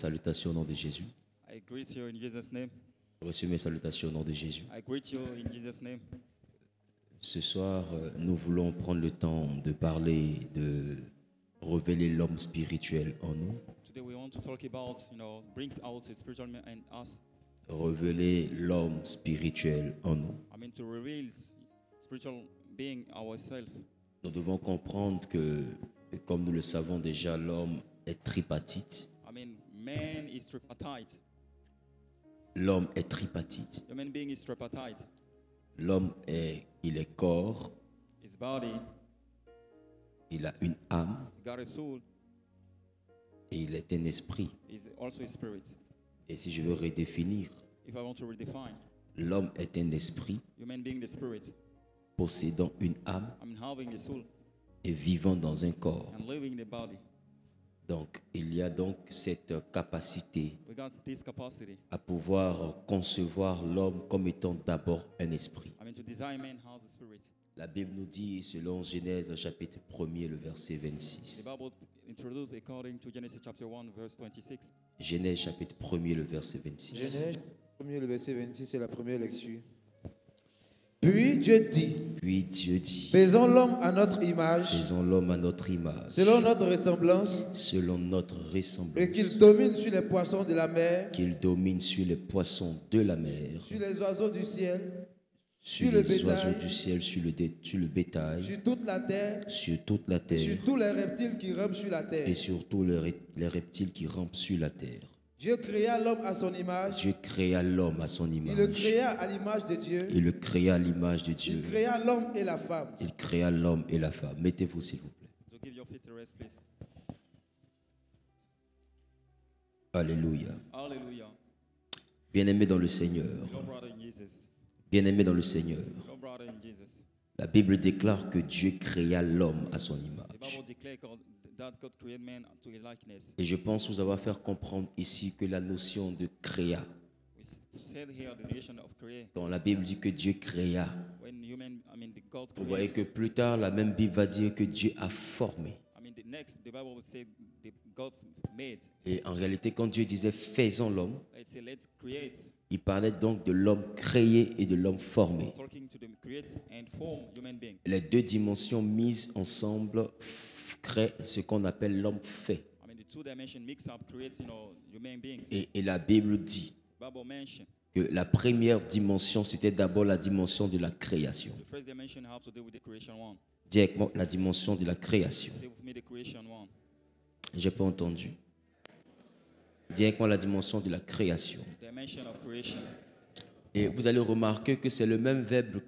Salutations au nom de Jésus. I greet you in Jesus' name. Reçu mes salutations au nom de Jésus. I greet you in Jesus' name. Ce soir, nous voulons prendre le temps de parler, de révéler l'homme spirituel en nous. Today we want to talk about, brings out the spiritual man in us. Révéler l'homme spirituel en nous. I mean, to reveal spiritual being ourselves. Nous devons comprendre que, comme nous le savons déjà, l'homme est tripartite. I mean, man is tripartite. L'homme est tripartite. Human being is tripartite. L'homme il est corps, His body, il a une âme got a soul, et il est un esprit. is also a spirit. Et si je veux redéfinir, If I want to redefine, l'homme est un esprit human being the spirit, possédant une âme I mean, having the soul et vivant dans un corps. and living the body. Donc, il y a donc cette capacité We got this capacity. à pouvoir concevoir l'homme comme étant d'abord un esprit. I mean, to design man has a spirit. La Bible nous dit, selon Genèse chapitre 1er, le verset The 26. Bible introduced according to Genesis chapter 1, verse 26. Genèse chapitre 1er, le verset 26. Genèse, le verset 26, c'est la première lecture. Puis Dieu dit, Puis Dieu dit, faisons l'homme à notre image, faisons l'homme à notre image, selon notre ressemblance, selon notre et ressemblance, qu'il domine sur les poissons de la mer, qu'il domine sur les poissons de la mer, sur les oiseaux du ciel, sur le les bétail, oiseaux du ciel, sur le bétail, sur toute la terre, sur toute la et terre, sur tous les reptiles qui rampent sur la et terre. surtout les reptiles qui rampent sur la terre. Dieu créa l'homme à son image, Dieu créa l'homme à son il le image. créa à l'image de Dieu, Il le créa à l'image de Dieu. il créa l'homme et la femme. Il créa l'homme et la femme. Mettez-vous s'il vous plaît. So give your feet a rest, please. Alléluia. Hallelujah. Bien-aimés dans le Seigneur. Your brother in Jesus. Bien-aimés dans le Seigneur. Your brother in Jesus. La Bible déclare que Dieu créa l'homme à son The image. Bible declares that God created man to his likeness. Et je pense vous avoir fait comprendre ici que la notion de créa, We said here the relation of create. quand la Bible dit que Dieu créa, When human, I mean, the God vous voyez created. que plus tard, la même Bible va dire que Dieu a formé. I mean, the Bible will say the God made. Et en réalité, quand Dieu disait faisons l'homme, Let's say let's create. il parlait donc de l'homme créé et de l'homme formé. Talking to the create and form human being. Les deux dimensions mises ensemble créent ce qu'on appelle l'homme fait. I mean, the two dimension mix up creates, human beings. Et la Bible dit Bible mention que la première dimension, c'était d'abord la dimension de la création. the first dimension have to do with the creation one. Directement, la dimension de la création. Say with me the creation one. J'ai pas entendu. Directement la dimension de la création. Dimension of creation. Et vous allez remarquer que c'est le même verbe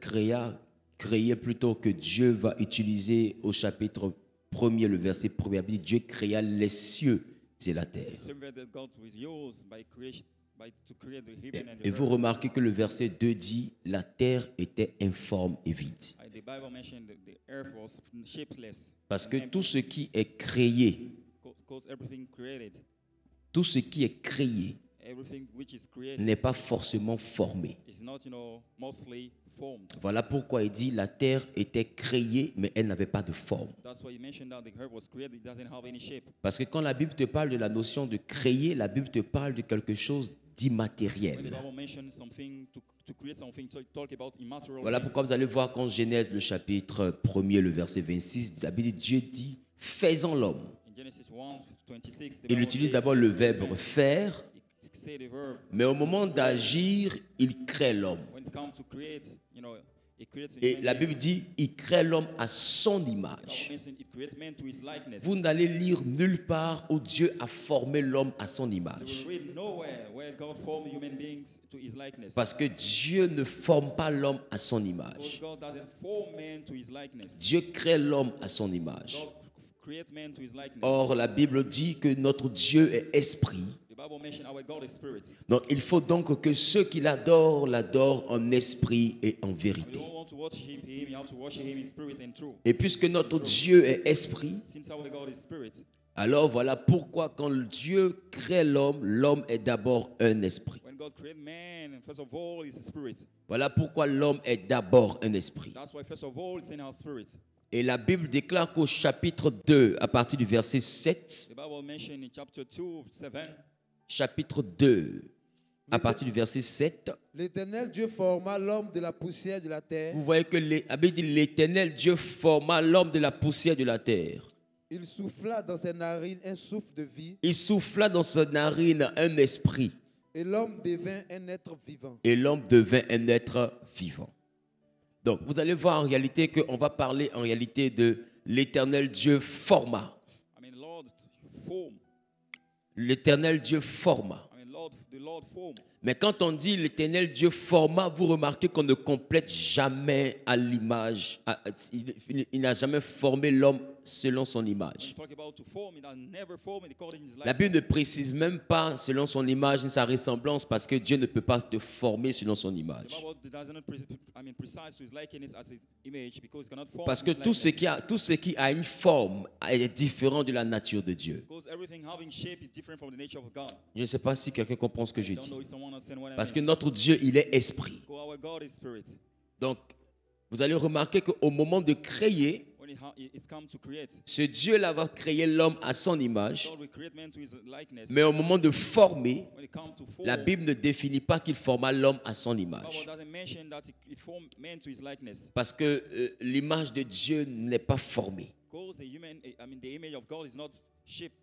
créer plutôt que Dieu va utiliser au chapitre 1er, le verset 1er. Il dit, Dieu créa les cieux et la terre. The same way that God was used by creation to create the heaven and the Et vous earth. remarquez que le verset 2 dit, la terre était informe et vide. The Bible mentioned that the earth was shapeless. Parce que and tout empty. ce qui est créé, Because everything created, tout ce qui est créé everything which is created n'est pas forcément formé. is not, mostly formed. Voilà pourquoi il dit la terre était créée, mais elle n'avait pas de forme. That's why he mentioned that the earth was created. It doesn't have any shape. Parce que quand la Bible te parle de la notion de créer, la Bible te parle de quelque chose When the d'immatériel. Bible mentions something to create something, to talk about immaterial Voilà things. pourquoi vous allez voir quand Genèse, le chapitre 1er, le verset 26, la Bible dit, Dieu dit, faisons l'homme. In Genesis 1, 26, the Il Bible utilise says, d'abord le "Let's create verbe man." faire, It say the verb. mais au moment d'agir, il crée l'homme. When it comes to create, it creates a Et human la being. Bible dit, il crée l'homme à son The Bible image. mentions it creates man to his likeness. Vous n'allez lire nulle part où Dieu a formé l'homme à son You image. will read nowhere where God formed human beings to his likeness. Parce que Dieu ne forme pas l'homme à son Because image. God doesn't form man to his likeness. Dieu crée l'homme à son image. God create man to his likeness. Or, la Bible dit que notre Dieu est esprit. The Bible mentions our God is spirit. Donc, il faut donc que ceux qui l'adorent, l'adorent en esprit et en We vérité. don't want to worship him, you have to worship him in spirit and truth. Et puisque notre Dieu est esprit, Since our God is spirit, alors voilà pourquoi quand Dieu crée l'homme, l'homme est d'abord un esprit. when God created man, first of all, he's a spirit. Voilà pourquoi l'homme est d'abord un esprit. That's why first of all, it's in our spirit. Et la Bible déclare qu'au chapitre 2, à partir du verset 7, The Bible mentioned in chapter 2, 7, chapitre 2, à partir du verset 7, L'Éternel Dieu forma l'homme de la poussière de la terre. vous voyez que la Bible dit l'Éternel Dieu forma l'homme de la poussière de la terre. Il souffla dans ses narines un souffle de vie, Il souffla dans sa narine un esprit et l'homme devint un être vivant. et l'homme devint un être vivant. Donc, vous allez voir en réalité qu'on va parler en réalité de l'Éternel Dieu forma. I mean, Lord, form. L'Éternel Dieu forma. I mean, Lord, the Lord form. Mais quand on dit l'Éternel Dieu forma, vous remarquez qu'on ne complète jamais à l'image. Il n'a jamais formé l'homme selon son When image. you talk about to form, it has never formed according to his La Bible ne likeness. précise même pas selon son image ni sa ressemblance parce que Dieu ne peut pas te former selon son The image. Bible does not precise to his likeness as his image because it cannot form Parce que his tout ce likeness. qui a une forme est différent de la nature de Dieu. Because everything having shape is different from the nature of God. Je ne sais pas si quelqu'un comprend ce que je I don't dis. know if someone understands what I Parce que mean. notre Dieu, il est esprit. Because our God is spirit. Donc, vous allez remarquer qu'au moment de créer, When it comes to create, ce Dieu-là va créer l'homme à son image. God will create man to his likeness. Mais au moment de former, When it comes to form, la Bible ne définit pas qu'il forma l'homme à son the image. Bible doesn't mention that it formed man to his likeness. Parce que l'image de Dieu n'est pas formée. Because the image of God is not shaped.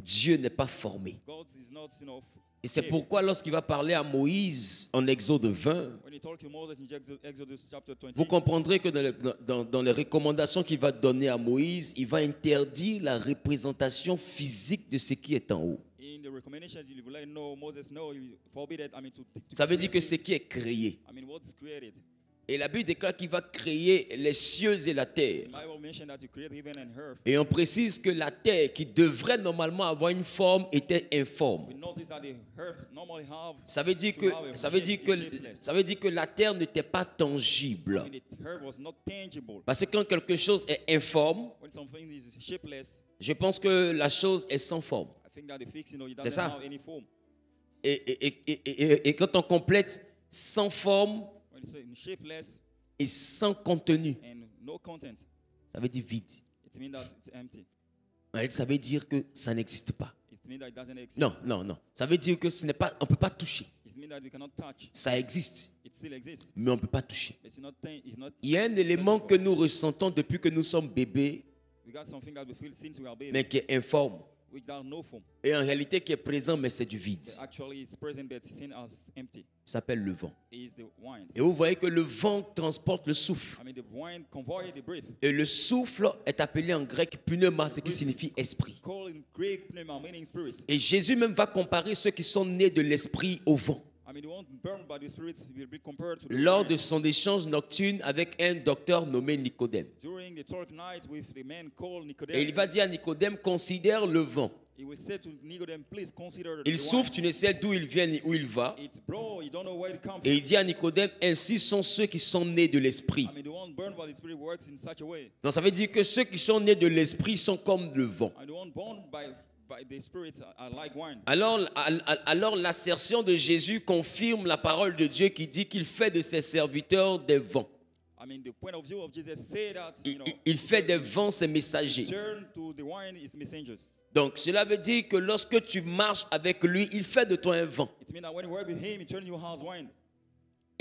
Dieu n'est pas formé. God is not, Et c'est shaped. pourquoi lorsqu'il va parler à Moïse en Exode 20, When he talked to Moses in Exodus chapter 20, vous comprendrez que dans les recommandations qu'il va donner à Moïse, il va interdire la représentation physique de ce qui est en haut. in the recommendation, you will let Moses know, you forbid it, to Ça veut dire que create ce qui est créé. what's created. Et la Bible déclare qu'il va créer les cieux et la terre. The Bible mentioned that you create heaven and earth. Et on précise que la terre, qui devrait normalement avoir une forme, était informe. We notice that the earth normally have. Ça veut dire que la terre n'était pas tangible. I mean, the earth was not tangible. Parce que quand quelque chose est informe, When something is shapeless, je pense que la chose est sans forme. I think that the fix, it C'est doesn't ça. have any form. Et quand on complète sans forme When it's shapeless et sans contenu, and no content, ça veut dire vide. it means that it's empty. Ça veut dire que ça n'existe pas. It means that it doesn't exist. Non, non, non. Ça veut dire que ce n'est pas, on ne peut pas toucher. It means that we cannot touch. Ça existe, It still exists. mais on ne peut pas toucher. It's not. Il y a un élément que nous ressentons depuis que nous sommes bébés, We got something that we feel since we are baby, mais qui est informe. without no form. Et en réalité qui est présent, mais c'est du vide. But actually, it's present, but it's seen as empty. Ça s'appelle le vent. It is the wind. Et vous voyez que le vent transporte le souffle. I mean, the wind convoy the breath. Et le souffle est appelé en grec pneuma, ce qui signifie esprit. Called in Greek pneuma, meaning spirit. Et Jésus même va comparer ceux qui sont nés de l'esprit au vent. I mean, the one burned by the spirit will be compared to the Lors wind. de son échange nocturne avec un docteur nommé Nicodème. During the dark night with the man called Nicodemus. Et il va dire à Nicodème, considère le vent. He will say to Nicodemus, please consider Il the souffle, wind. tu ne sais d'où il vient ni où il va. It's blow, you don't know where it comes Et from. il dit à Nicodème, ainsi sont ceux qui sont nés de l'esprit. I mean, the one burned by the spirit works in such a way. Donc ça veut dire que ceux qui sont nés de l'esprit sont comme le vent. And the one born by the spirit are like wine. Alors l'assertion de Jésus confirme la parole de Dieu qui dit qu'il fait de ses serviteurs des vents. I mean, the point of view of Jesus say that, Il fait des vents ses messagers. turn to the wine is messengers. Donc cela veut dire que lorsque tu marches avec lui, il fait de toi un vent. It means that when you work with him, he turns you as wine.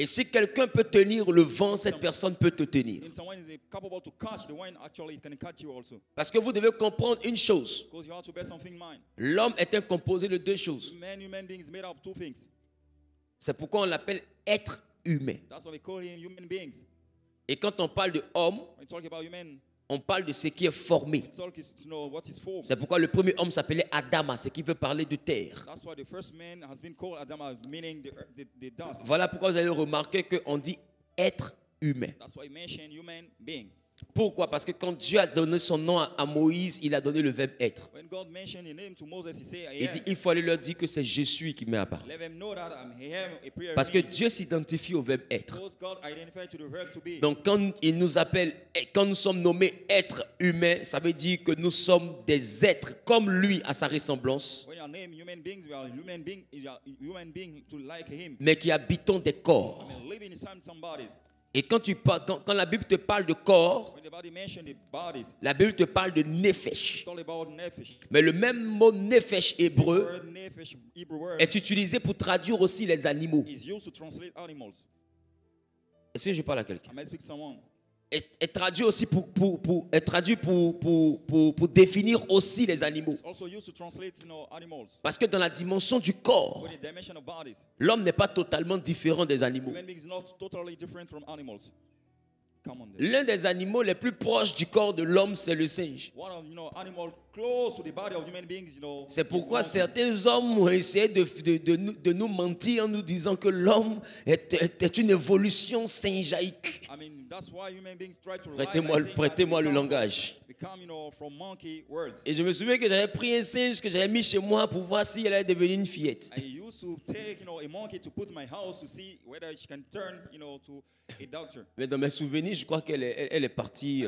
Et si quelqu'un peut tenir le vent, cette personne peut te tenir. If someone is capable to catch the wine, actually it can catch you also. Parce que vous devez comprendre une chose. Because you have to bear something in mind. L'homme est un composé de deux choses. Human being is made up of two things. C'est pourquoi on l'appelle être humain. That's why we call him human beings. Et quand on parle de homme, When you talk about human, on parle de ce qui est formé. we talk is to know what is form. C'est pourquoi le premier homme s'appelait Adama, ce qui veut parler de terre. That's why the first man has been called Adam, meaning the dust. Voilà pourquoi vous allez remarquer qu'on dit être humain. That's why he mentioned human being. Pourquoi? Parce que quand Dieu a donné son nom à Moïse, il a donné le verbe être. When God mentioned the name to Moses, he said, I Il am. dit, il faut aller leur dire que c'est je suis qui m'est apparu. Let them know that I am a prayer. Parce que Dieu s'identifie au verbe être. Because God identified to the verb to be. Donc quand il nous appelle, quand nous sommes nommés êtres humains, ça veut dire que nous sommes des êtres comme lui à sa ressemblance, When you are named human beings, we are human beings to like him. mais qui habitons des corps. I mean, living inside somebody's. Et quand la Bible te parle de corps, When the body mentioned the bodies, la Bible te parle de nefesh. it's all about nefesh. Mais le même mot nefesh The hébreu word nefesh, Hebrew word, est utilisé pour traduire aussi les animaux. is used to translate animals. Est-ce que je parle à quelqu'un? I might speak to someone. Est traduit aussi pour définir aussi les animaux. It's also used to translate, animals. Parce que dans la dimension du corps, With the dimension of bodies, l'homme n'est pas totalement différent des animaux. human beings not totally different from animals. Come on, there. L'un des animaux les plus proches du corps de l'homme, c'est le singe. One of animal close to the body of human beings, C'est pourquoi is monkey. certains hommes ont essayé de nous mentir en nous disant que l'homme est une évolution singeaïque. I mean, that's why human beings try to Prêtez-moi le langage. become, from monkey world. Et je me souviens que j'avais pris un singe que j'avais mis chez moi pour voir si elle allait devenir une fillette. I used to take, a monkey to put in my house to see whether she can turn, to a doctor. Mais dans mes souvenirs, je crois qu'elle est partie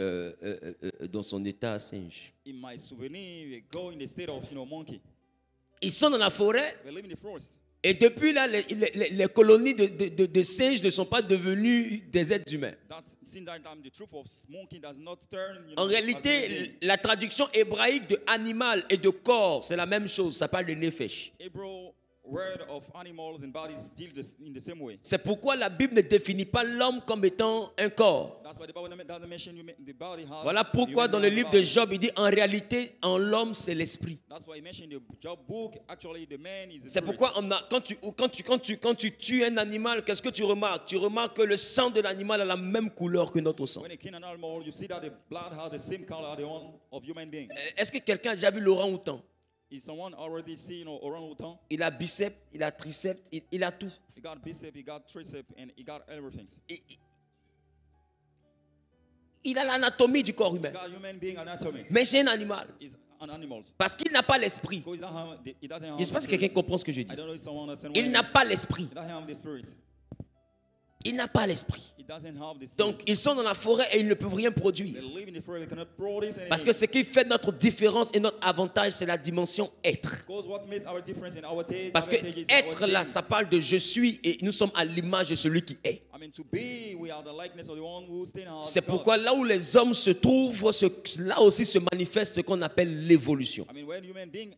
dans son état singe. In my souvenir, we go in the state of, monkey. Ils sont dans la forêt We live in the forest. et depuis là, les colonies de singes ne sont pas devenues des êtres humains. Since that time, the troop of monkey does not turn, En as human réalité, being. la traduction hébraïque de animal et de corps, c'est la même chose. Ça parle de nefesh. Hebrew word of animals and bodies deal in the same way. C'est pourquoi la Bible ne définit pas l'homme comme étant un corps. That's why the Bible doesn't mention the body has. Voilà pourquoi human dans le being has livre a de body. Job, il dit en réalité, en l'homme, c'est l'esprit. That's why he mentioned the Job book. Actually, the man is the C'est spirit. pourquoi quand tu tues un animal, qu'est-ce que tu remarques? Tu remarques que le sang de l'animal a la même couleur que notre sang. When you kill an animal, you see that the blood has the same color the one of human being. Est-ce que quelqu'un a déjà vu l'orang-outan? Is someone already see, orang-utan? Il a biceps, il a triceps, il a tout. He got bicep, he got tricep, and he got everything. Il a l'anatomie du corps He humain. got human being anatomy. Mais c'est un animal. He's an animal. Parce qu'il n'a pas l'esprit. Because he doesn't have Je ne sais pas the si quelqu'un spirit. comprend ce que je dis. I don't know if someone understands. Il n'a pas l'esprit. He doesn't have the spirit. Il n'a pas l'esprit. He doesn't have the spirit. Donc, ils sont dans la forêt et ils ne peuvent rien They produire. live in the forest. They cannot produce anything. Parce que ce qui fait notre différence et notre avantage, c'est la dimension être. Because what makes our difference in our Parce que advantage is être our là, being. ça parle de je suis et nous sommes à l'image de celui qui est. I mean, to be, we are the likeness of the one who stays in our C'est God. pourquoi là où les hommes se trouvent, là aussi se manifeste ce qu'on appelle l'évolution. I mean, when human being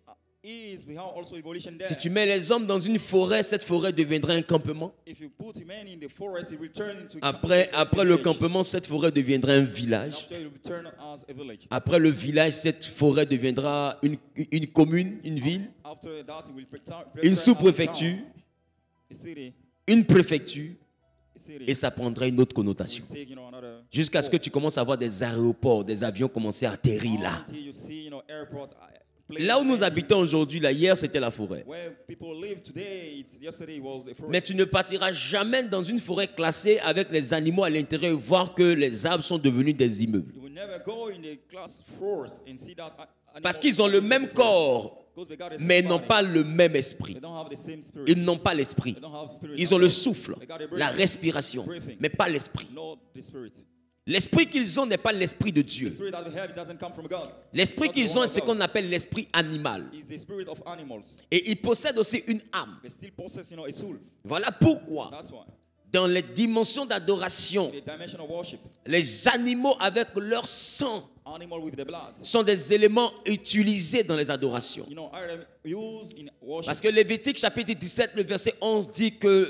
is, we have also evolution there. Si tu mets les hommes dans une forêt, cette forêt deviendra un campement. If you put man in the forest, he will turn into Après a le village. campement, cette forêt deviendra un village. After it will turn as a village. Après le village, cette forêt deviendra une commune, une ville, After that, it will une sous-préfecture, a city, une préfecture, a city. et ça prendra une autre connotation. Take, another Jusqu'à ce que tu commences à voir des aéroports, des avions commencer à atterrir là. until you see, airport. Là où nous habitons aujourd'hui, là, hier c'était la forêt. Where people live today, yesterday it was a forest. Mais tu ne partiras jamais dans une forêt classée avec les animaux à l'intérieur et voir que les arbres sont devenus des immeubles. You will never go in the class forest and see that Parce qu'ils ont le même corps, mais ils n'ont pas le même esprit. They don't have the same spirit. Ils n'ont pas l'esprit. They don't have spirit. Ils ont le souffle, la respiration, mais pas l'esprit. Not the spirit. L'esprit qu'ils ont n'est pas l'esprit de Dieu. The spirit that we have, it doesn't come from God. L'esprit Not the qu'ils one ont est of ce God. qu'on appelle l'esprit animal. It's the spirit of animals. Et ils possèdent aussi une âme. They still possess, a soul. Voilà pourquoi, That's why. dans les dimensions d'adoration, In the dimension of worship, les animaux avec leur sang animal with the blood. sont des éléments utilisés dans les adorations. Item used in worship. Parce que Lévitique chapitre 17, le verset 11 dit que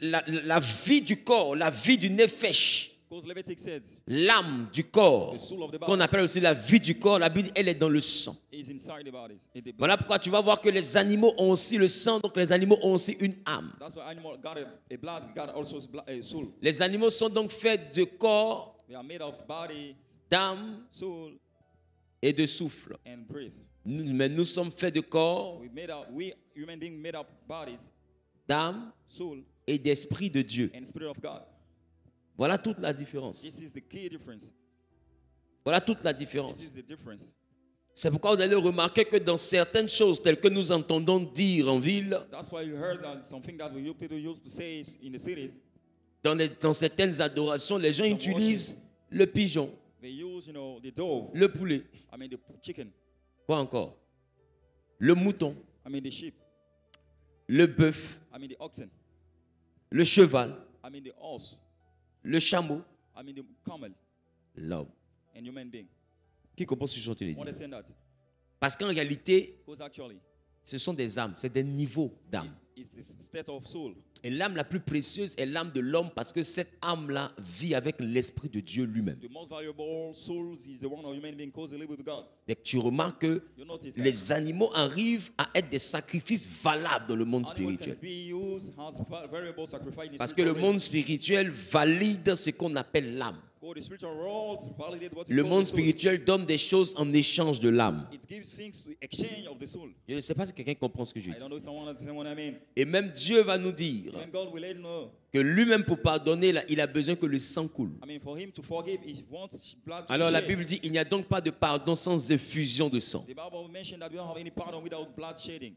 la vie du corps, la vie du nefesh, Because Leviticus said, l'âme du corps, the soul of the qu'on body appelle aussi la vie du corps, la Bible, elle est dans le sang. is inside the bodies. In the blood. Voilà pourquoi tu vas voir que les animaux ont aussi le sang, donc les animaux ont aussi une âme. That's why animal got a blood, got also a soul. Les animaux sont donc faits de corps, They are made of body, d'âme soul, et de souffle. and breath. Mais nous sommes faits de corps, We human beings made up bodies, d'âme soul, et d'esprit de Dieu. and spirit of God. Voilà toute la différence. This is the key difference. Voilà toute la This différence. is the difference. C'est pourquoi vous allez remarquer que dans certaines choses telles que nous entendons dire en ville, That's why you heard that something that people used to say in the cities. dans certaines adorations, les gens Some utilisent le pigeon, They use, the dove. le poulet, I mean the chicken. quoi encore? Le mouton, I mean the sheep. le bœuf, I mean the oxen. le cheval, I mean the horse. le chameau, I mean the camel, l'homme. and human being. Qui comprend ce que je suis en train de dire? Understand that? Parce qu'en réalité, Because actually, ce sont des âmes, c'est des niveaux d'âme. it's the state of soul. Et l'âme la plus précieuse est l'âme de l'homme parce que cette âme-là vit avec l'Esprit de Dieu lui-même. The most valuable souls is the one of human being because they live with God. Et tu remarques que You notice that? les animaux arrivent à être des sacrifices valables dans le monde Animal can spirituel. be used as variable sacrifice in the Parce que le spiritual monde spirituel valide ce qu'on appelle l'âme. realm. Because the spiritual world validate what Le you call monde the soul. spirituel donne des choses en échange de l'âme. It gives things to exchange of the soul. Je ne sais pas si quelqu'un comprend ce que je I dis. don't know if someone understands what I mean. Et même Dieu va nous dire And God will let you know. que lui-même pour pardonner, là, il a besoin que le sang coule. I mean, for him to forgive, he wants blood to Alors la shed. Bible dit, il n'y a donc pas de pardon sans effusion de sang. The Bible mentioned that we don't have any pardon without blood shedding.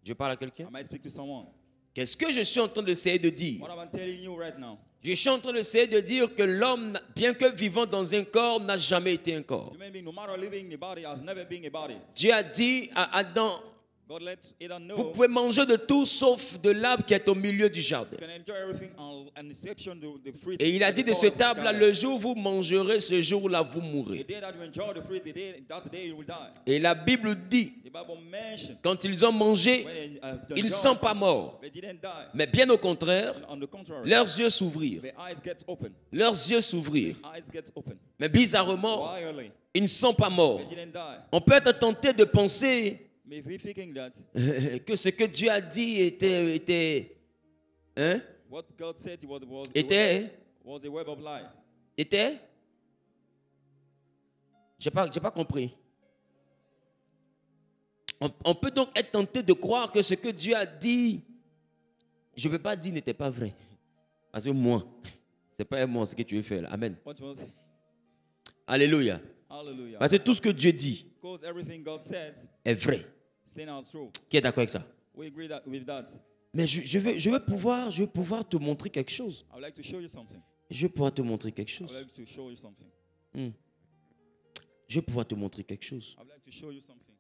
Je parle à quelqu'un? I might speak to someone. Qu'est-ce que je suis en train d'essayer de dire? What am I telling you right now? Je suis en train d'essayer de dire que l'homme, bien que vivant dans un corps, n'a jamais été un corps. Human being, no matter living in a body, has never been a body. Dieu a dit à Adam, God let Adam vous know pouvez manger de tout sauf de l'arbre qui est au milieu du jardin. you can enjoy everything and exception the fruit. Et il a in dit the de garden cet of the arbre-là, garden. le jour où vous mangerez, ce jour-là, vous The mourrez. day that you enjoy the fruit, that day you will die. Et la Bible dit, The Bible mentioned quand ils ont mangé, when they ils ne enjoyed sont it, pas morts. they didn't die. Mais bien au contraire, On the contrary, leurs yeux s'ouvrirent. their eyes get open. Leurs yeux s'ouvrirent. Eyes get open. Mais bizarrement, Wildly, ils ne sont pas morts. they didn't die. On peut être tenté de penser May we thinking that que ce que Dieu a dit était hein? what God said Était was a web of lie. Était J'ai pas compris. On peut donc être tenté de croire que ce que Dieu a dit, je ne peux pas dire n'était pas vrai. Parce que moi, c'est pas moi ce que tu veux faire là. Amen. What was it? Alléluia. Hallelujah. Parce que tout ce que Dieu dit Because everything God said, est vrai. sin is true. Qui est d'accord avec ça? We agree that with that. Mais je veux pouvoir te montrer quelque chose. I would like to show you something. Je vais pouvoir te montrer quelque I chose. would like to show you something. Je vais pouvoir te montrer quelque chose. I would like to show you something.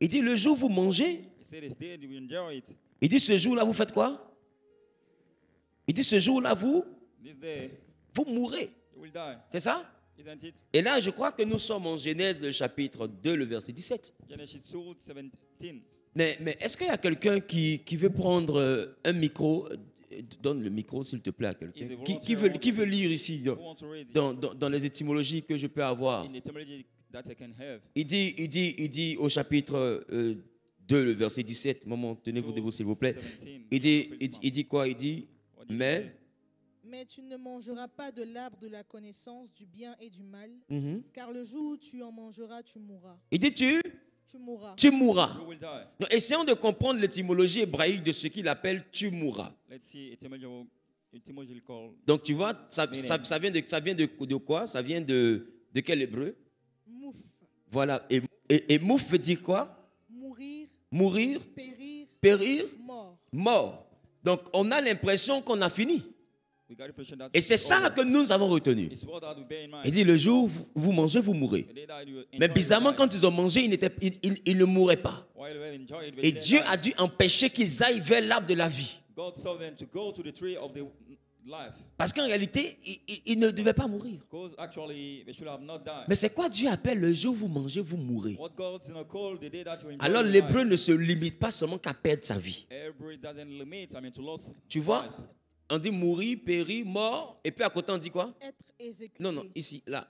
Il dit, le jour où vous mangez, He said this day you enjoy it. il dit, ce jour-là, vous faites quoi? Il dit, ce jour-là, vous This day mourrez. you will die. C'est ça? Isn't it? Et là, je crois que nous sommes en Genèse, le chapitre 2, le verset 17. Genesis 2:17. Mais est-ce qu'il y a quelqu'un qui veut prendre un micro? Donne le micro, s'il te plaît, à quelqu'un. Qui veut lire ici, Who wants to read it? dans les étymologies que je peux avoir? In the etymology that I can have. Il dit au chapitre 2, le verset 17. Maman, tenez-vous debout, s'il vous plaît. 17. Il dit quoi? Il dit, What did he mais... say? Mais tu ne mangeras pas de l'arbre de la connaissance du bien et du mal, Mhm. car le jour où tu en mangeras, tu mourras. Il dit, Tu mourras. tu mourras. You will die. Donc, essayons de comprendre l'étymologie hébraïque de ce qu'il appelle tu mourras. Let's see etymology called Donc tu vois, ça vient de quoi? Ça vient de quel hébreu? Mouf. Voilà. Et mouf veut dire quoi? Mourir, Mourir, périr, périr, mort. mort. Donc on a l'impression qu'on a fini. we got the impression that Et c'est ça là que nous avons retenu. it's what that we bear in mind. Il dit le jour où vous mangez, vous mourrez. The day that you Mais enjoy bizarrement, your quand life, ils ont mangé, ils ne mouraient pas. while we enjoy it, we Et didn't Dieu die. a dû empêcher qu'ils aillent vers l'arbre de la vie. God told them to go to the tree of the life. Parce qu'en réalité, ils ne devaient pas mourir. Because actually they should have not died. Mais c'est quoi Dieu appelle le jour où vous mangez, vous mourrez? What God's called the day that you enjoy Alors your l'hébreu life. ne se limite pas seulement qu'à perdre sa vie. Every doesn't limit, to lose Tu vois, life. on dit mourir, périr, mort, et puis à côté on dit quoi? Être exécuté. Non, ici, là.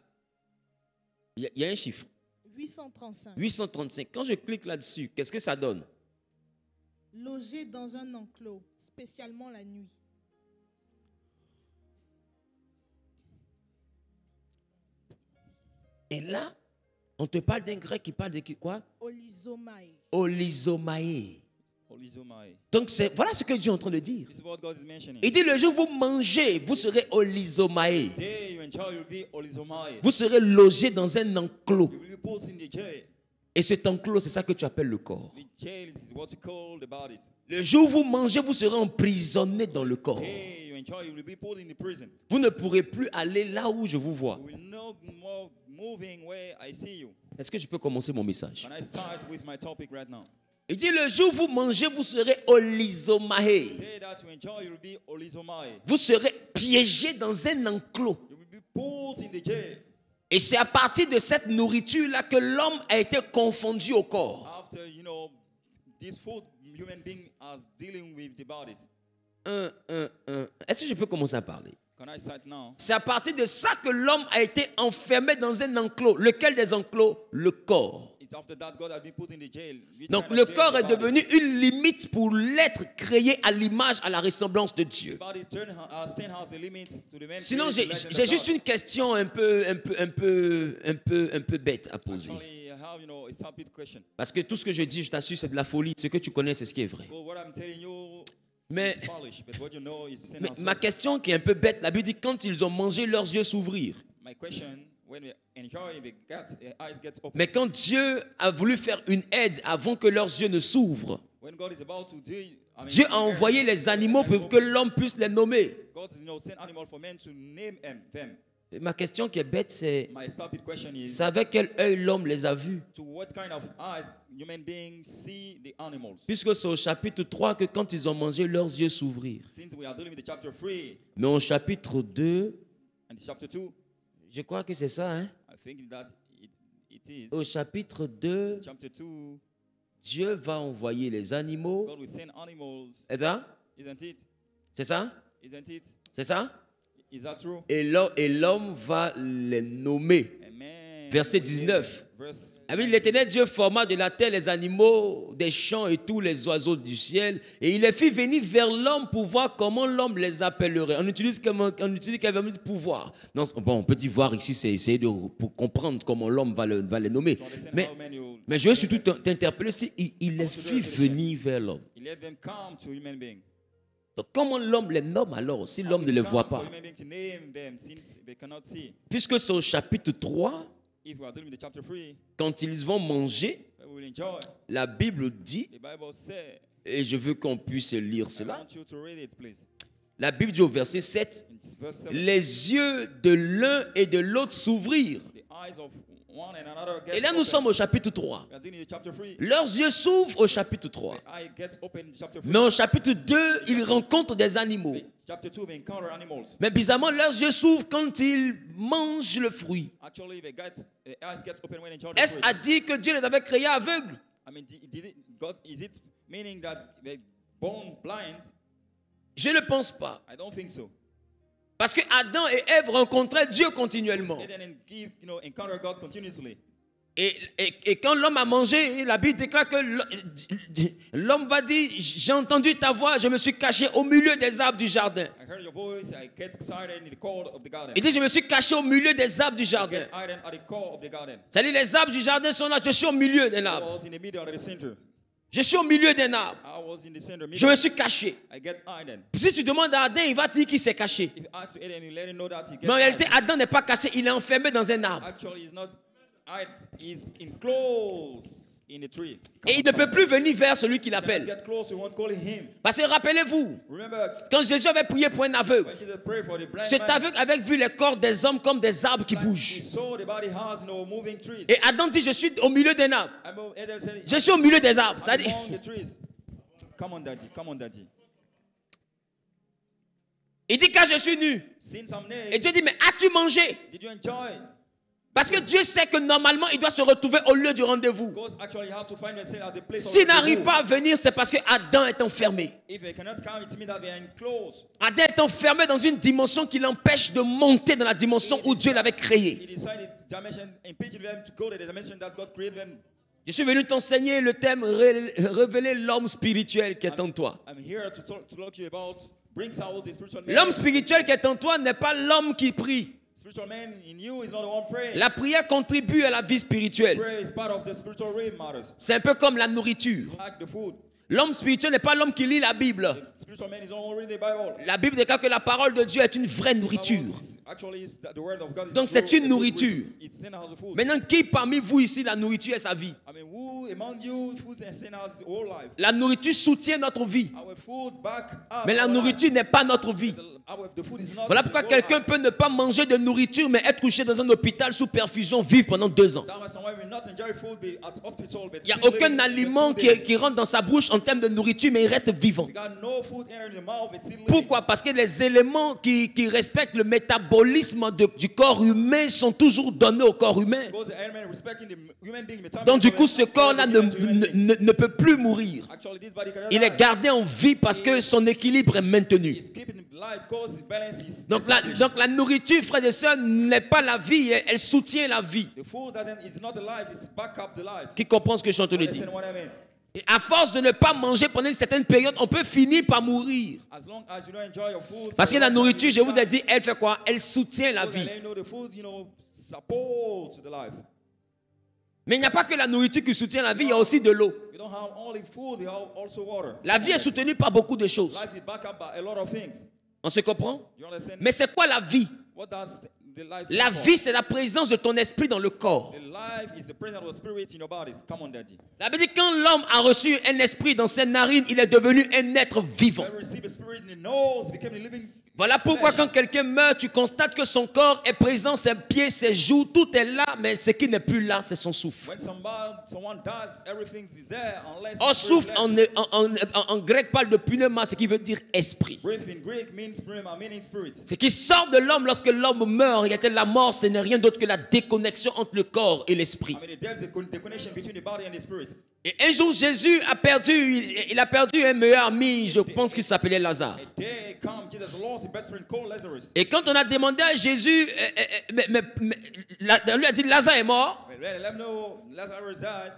Il y a un chiffre. 835. 835. Quand je clique là-dessus, qu'est-ce que ça donne? Logé dans un enclos, spécialement la nuit. Et là, on te parle d'un grec qui parle de quoi? Olizomae. Olizomae. Olizomai. Donc voilà ce que Dieu est en train de dire. This is what God is mentioning. Il dit le jour où vous mangez, vous serez olizomae. The day you enjoy, you'll be olizomai. Vous serez logé dans un enclos. You will be put in the jail. Et cet enclos, c'est ça que tu appelles le corps. The jail is what you call the bodies. Le jour où vous mangez, vous serez emprisonné dans le corps. The day you enjoy, you will be put in the prison. Vous ne pourrez plus aller là où je vous vois. You will no more moving where I see you. Est-ce que je peux commencer mon message? Can I start with my topic right now? Il dit, le jour où vous mangez, vous serez olisomae. The day that you enjoy, you will be olizomai. Vous serez piégés dans un enclos. You will be pulled in the jail. Et c'est à partir de cette nourriture-là que l'homme a été confondu au corps. After, this food, human being are dealing with the bodies. Est-ce que je peux commencer à parler? Can I start now? C'est à partir de ça que l'homme a été enfermé dans un enclos. Lequel des enclos? Le corps. It's after that God has been put in the jail. Which Donc kind le of jail? corps est The bodies. devenu une limite pour l'être créé à l'image, à la ressemblance de Dieu. The body stand has the limit to the man Sinon, created j'ai to the j'ai likeness of juste God. une question un peu bête à poser. Actually, I have, a stupid question. Parce que tout ce que je dis, je t'assure, c'est de la folie. Ce que tu connais, c'est ce qui est vrai. Well, what I'm telling you Mais, is foolish, but what you know is sin mais has ma truth. question qui est un peu bête, la Bible dit quand ils ont mangé, leurs yeux s'ouvrirent. My question, when we enjoy the eyes get open. Mais quand Dieu a voulu faire une aide avant que leurs yeux ne s'ouvrent, When God is about to do, Dieu a envoyé les animaux pour que l'homme puisse les nommer. God, send animal for men to name them. Et ma question qui est bête, c'est My stupid question is, c'est avec quel œil l'homme les a vus? to what kind of eyes human beings see the animals? Puisque c'est au chapitre 3 que quand ils ont mangé, leurs yeux s'ouvrirent. Since we are dealing with the chapter 3 Mais au chapitre 2, and the chapter 2, je crois que c'est ça, hein? I think that it is. Au chapitre 2, Chapter 2, Dieu va envoyer les animaux. God will send animals, C'est ça? isn't it? C'est ça? Isn't it? C'est ça? Is that true? Et l'homme va les nommer. Amen. Verset We hear 19. verse Ah oui, l'Éternel Dieu forma de la terre les animaux des champs et tous les oiseaux du ciel, et il les fit venir vers l'homme pour voir comment l'homme les appellerait. On utilise quel verbe de pouvoir. Non, bon, on peut dire voir ici, c'est essayer pour comprendre comment l'homme va les nommer. to understand Mais, how man you mais je veux surtout t'interpeller, si il les fit venir vers l'homme. he let them come to human being. Donc comment l'homme les nomme alors, si l'homme ne les It's voit come pas? for human being to name them since they cannot see. Puisque c'est au chapitre 3, If we are dealing with the chapter 3, quand ils vont manger, we will enjoy. la Bible dit, The Bible says, et je veux qu'on puisse lire I cela, want you to read it, please. la Bible dit au verset 7, In verse 7, les yeux de l'un et de l'autre s'ouvrirent. the eyes of one and another get Et là, nous open. sommes au chapitre 3. We are dealing with chapter 3. Leurs yeux s'ouvrent au chapitre 3. The eye gets open in chapter 3. Mais au chapitre 2, ils rencontrent des animaux. Chapter 2, we encounter animals. Mais bizarrement, leurs yeux s'ouvrent quand ils mangent le fruit. Actually, the eyes get open when enjoying the Est-ce fruit. à dire que Dieu les avait créés aveugles? I mean, is it meaning that they born blind? Je ne pense pas. I don't think so. Parce que Adam et Ève rencontraient Dieu continuellement. They didn't encounter God continuously. Et quand l'homme a mangé, la Bible déclare que l'homme va dire, j'ai entendu ta voix, je me suis caché au milieu des arbres du jardin. I heard your voice. I get excited in the cold of the garden. Il dit, je me suis caché au milieu des arbres du I jardin. get hidden at the core of the garden. C'est-à-dire, les arbres du jardin sont là, je suis au milieu d'un I arbre. was in the middle of the center. Je suis au milieu d'un arbre. I was in the center. Je me suis caché. I get hidden. Si tu demandes à Adam, il va te dire qu'il s'est caché. If you ask to Eden, you let him know that he gets Mais en réalité, hidden. Adam n'est pas caché, il est enfermé dans un arbre. Actually, he's not hide. He's enclosed in the tree. Et il ne peut plus venir vers celui qui Cannot l'appelle. get close. You won't call him. Parce que rappelez-vous, Remember quand Jésus avait prié pour un aveugle, when Jesus prayed for the blind cet man. aveugle avait vu les corps des hommes comme des arbres qui He bougent. saw the body has moving trees. Et Adam dit, je suis au milieu d'un arbre. Eden said, Je suis au milieu des arbres. Ça I'm dit, among the trees. Come on, daddy. Come on, daddy. il dit, quand je suis nu. Since I'm Et naked, Dieu dit, mais as-tu mangé? did you enjoy? Parce que Dieu sait que normalement, il doit se retrouver au lieu du rendez-vous. Because actually you have to find yourself at the place of S'il rendezvous. n'arrive pas à venir, c'est parce que Adam est enfermé. If they cannot come, it means that they are enclosed. Adam est enfermé dans une dimension qui l'empêche de monter dans la dimension où Dieu l'avait créé. He decided dimension, impeding them to go to the dimension that God created them. Je suis venu t'enseigner le thème révéler l'homme spirituel qui est en toi. I'm here to talk to you about brings out the spiritual man. L'homme spirituel qui est en toi n'est pas l'homme qui prie. Spiritual man in you is not the one praying. La prière contribue à la vie spirituelle. Prayer is part of the spiritual realm matters. C'est un peu comme la nourriture. Like the food. L'homme spirituel n'est pas l'homme qui lit la Bible. The spiritual man is not reading the Bible. La Bible déclare que la parole de Dieu est une vraie nourriture. Actually, the word of God is Donc, c'est true, une the food nourriture. which it's sent as a food. Maintenant, qui parmi vous ici, la nourriture est sa vie? I mean, who among you food and sin has whole life? La nourriture soutient notre vie. Our food back up Mais la our nourriture lives. n'est pas notre vie. The food is not Voilà pourquoi the quelqu'un goal. peut ne pas manger de nourriture, mais être couché dans un hôpital sous perfusion, vivre pendant 2 ans. That was why we not enjoy food, be at hospital, but Il n'y a still aucun living aliment the 2 days. qui rentre dans sa bouche en termes de nourriture, mais il reste vivant. We got no food entering the mouth, but still living. Pourquoi? Parce que les éléments qui respectent le métabolisme du corps humain sont toujours donnés au corps humain. Because the element respecting the human being metabolism. Donc du coup, ce corps-là ne peut plus mourir. Actually, this body cannot Il est die. gardé en vie parce que son équilibre est maintenu. It's keeping life because its balance is Donc established. la nourriture, frères et sœurs, n'est pas la vie, elle soutient la vie. The food is not the life, it's back up the life. Qui comprend ce que je suis en train de dire? Listen what I mean. Et à force de ne pas manger pendant une certaine période, on peut finir par mourir. As long as you don't enjoy your food. Parce que for la a long time, nourriture, je you vous die. ai dit, elle fait quoi? Elle soutient la Because vie. I let you know the food, support the life. Mais il n'y a pas que la nourriture qui soutient la vie, il y a aussi de l'eau. We don't have only food, we have also water. La vie est soutenue par beaucoup de choses. Life is backed up by a lot of things. On se comprend? You understand? Mais c'est quoi la vie? What does the life La stand for? vie, c'est la présence de ton esprit dans le corps. The life is the presence of the spirit in your bodies. Come on, Daddy. La Bible dit quand l'homme a reçu un esprit dans ses narines, il est devenu un être vivant. When we receive the spirit in the nose, became a living. Voilà pourquoi quand quelqu'un meurt, tu constates que son corps est présent, ses pieds, ses joues, tout est là, mais ce qui n'est plus là, c'est son souffle. When someone dies, everything is there unless. Or the spirit souffle left. en grec parle de pneuma, ce qui veut dire esprit. Breath in Greek means pneuma, meaning spirit. Ce qui sort de l'homme lorsque l'homme meurt, il y a la mort, ce n'est rien d'autre que la déconnexion entre le corps et l'esprit. I mean, there's the connection between the body and the spirit. Et un jour, Jésus a perdu, il a perdu un meilleur ami, je pense qu'il s'appelait Lazare. A day come, Jesus lost his best friend called Lazarus. Et quand on a demandé à Jésus, on lui a dit Lazare est mort, When let him know Lazarus died,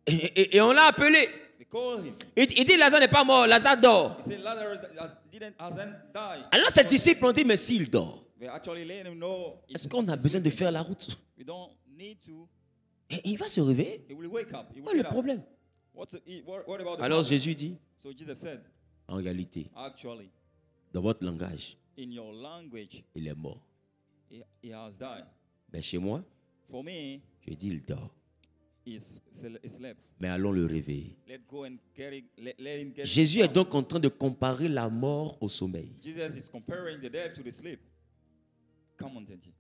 et on l'a appelé. they called him. Il dit Lazare n'est pas mort, Lazare dort. He said Lazarus hasn't died. Alors ses disciples ont dit, mais s'il dort, They actually let him know. est-ce qu'on a besoin de faire la route? We don't need to. Et il va se réveiller. He will wake up. He will Quoi le get up. problème? What about the Alors problem? Jésus dit, So Jesus said, en réalité, actually, dans votre langage, in your language, il est mort. he has died. Mais chez moi, For me, je dis il dort. he slept. Mais allons le réveiller. Let go and let him get. Jésus est up. donc en train de comparer la mort au sommeil. Jesus is comparing the death to the sleep. Come on, Daddy.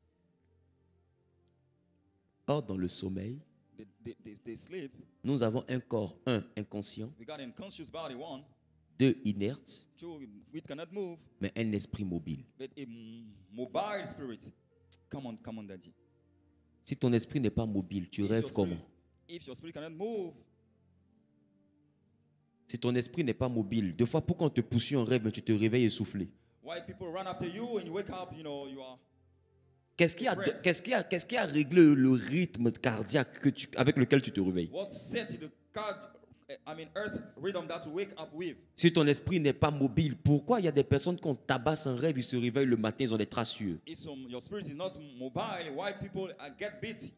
Or, dans le sommeil, The sleep, nous avons un corps, inconscient, we got an unconscious body, 1. 2, inerte, 2, we cannot move, mais un esprit mobile. but a mobile spirit. Come on, Daddy. Si ton esprit n'est pas mobile, tu rêves comment? If your spirit cannot move, Si ton esprit n'est pas mobile, deux fois pourquoi on te pousse en rêve, mais tu te réveilles essoufflé? why people run after you and you wake up, you are. Qu'est-ce qui a réglé le rythme cardiaque avec lequel tu te réveilles? What set the earth rhythm that you wake up with? Si ton esprit n'est pas mobile, pourquoi il y a des personnes qu'on tabasse en rêve, ils se réveillent le matin, ils ont des traces sur eux? If your spirit is not mobile, why people get beat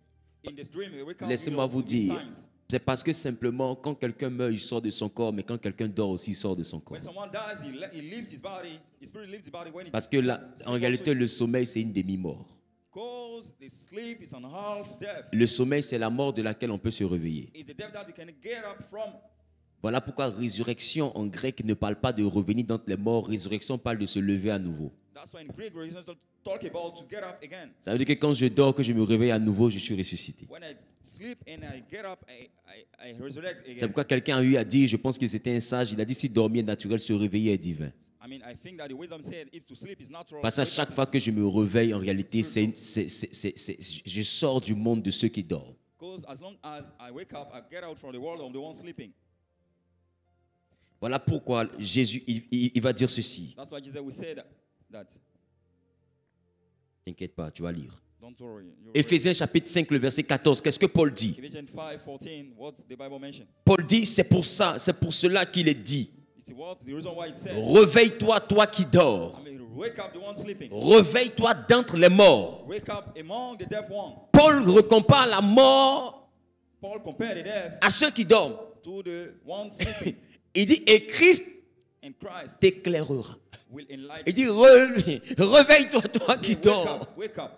in this dream? They wake up, Laissez-moi vous with dire, signs. c'est parce que simplement, quand quelqu'un meurt, il sort de son corps, mais quand quelqu'un dort aussi, il sort de son corps. When someone dies, he leaves his body. His spirit leaves his body when he. Parce que là, en réalité, le sommeil, c'est une demi-mort. Because the sleep is an half death. Le sommeil, c'est la mort de laquelle on peut se réveiller. It's the death that you can get up from. Voilà pourquoi résurrection en grec ne parle pas de revenir d'entre les morts. Résurrection parle de se lever à nouveau. That's why in Greek, we talk about to get up again. Ça veut dire que quand je dors, que je me réveille à nouveau, je suis ressuscité. When I sleep and I get up, I resurrect C'est again. pourquoi quelqu'un a eu à dire, je pense que c'était un sage, il a dit si dormir est naturel, se réveiller est divin. I mean, I think that the wisdom said if to sleep is natural. Parce qu'à chaque fois que je me réveille, en réalité, je sors du monde de ceux qui dorment. Because as long as I wake up, I get out from the world of the one sleeping. Voilà pourquoi Jésus, il va dire ceci. That's why Jesus will say that. T'inquiète pas, tu vas lire. Don't worry. Éphésiens chapitre 5, le verset 14, qu'est-ce que Paul dit? Ephesians 5:14. What's the Bible mention? Paul dit, c'est pour cela qu'il est dit. It's what the reason why it says. Réveille-toi, toi qui dors. I mean, wake up the one sleeping. Réveille-toi d'entre les morts. Wake up among the deaf one. Paul recompare la mort Paul compared the deaf à ceux qui dorment. to the one sleeping. Il dit, et Christ And Christ t'éclairera. will enlighten. Il dit, réveille-toi, toi qui Say, dors. wake up.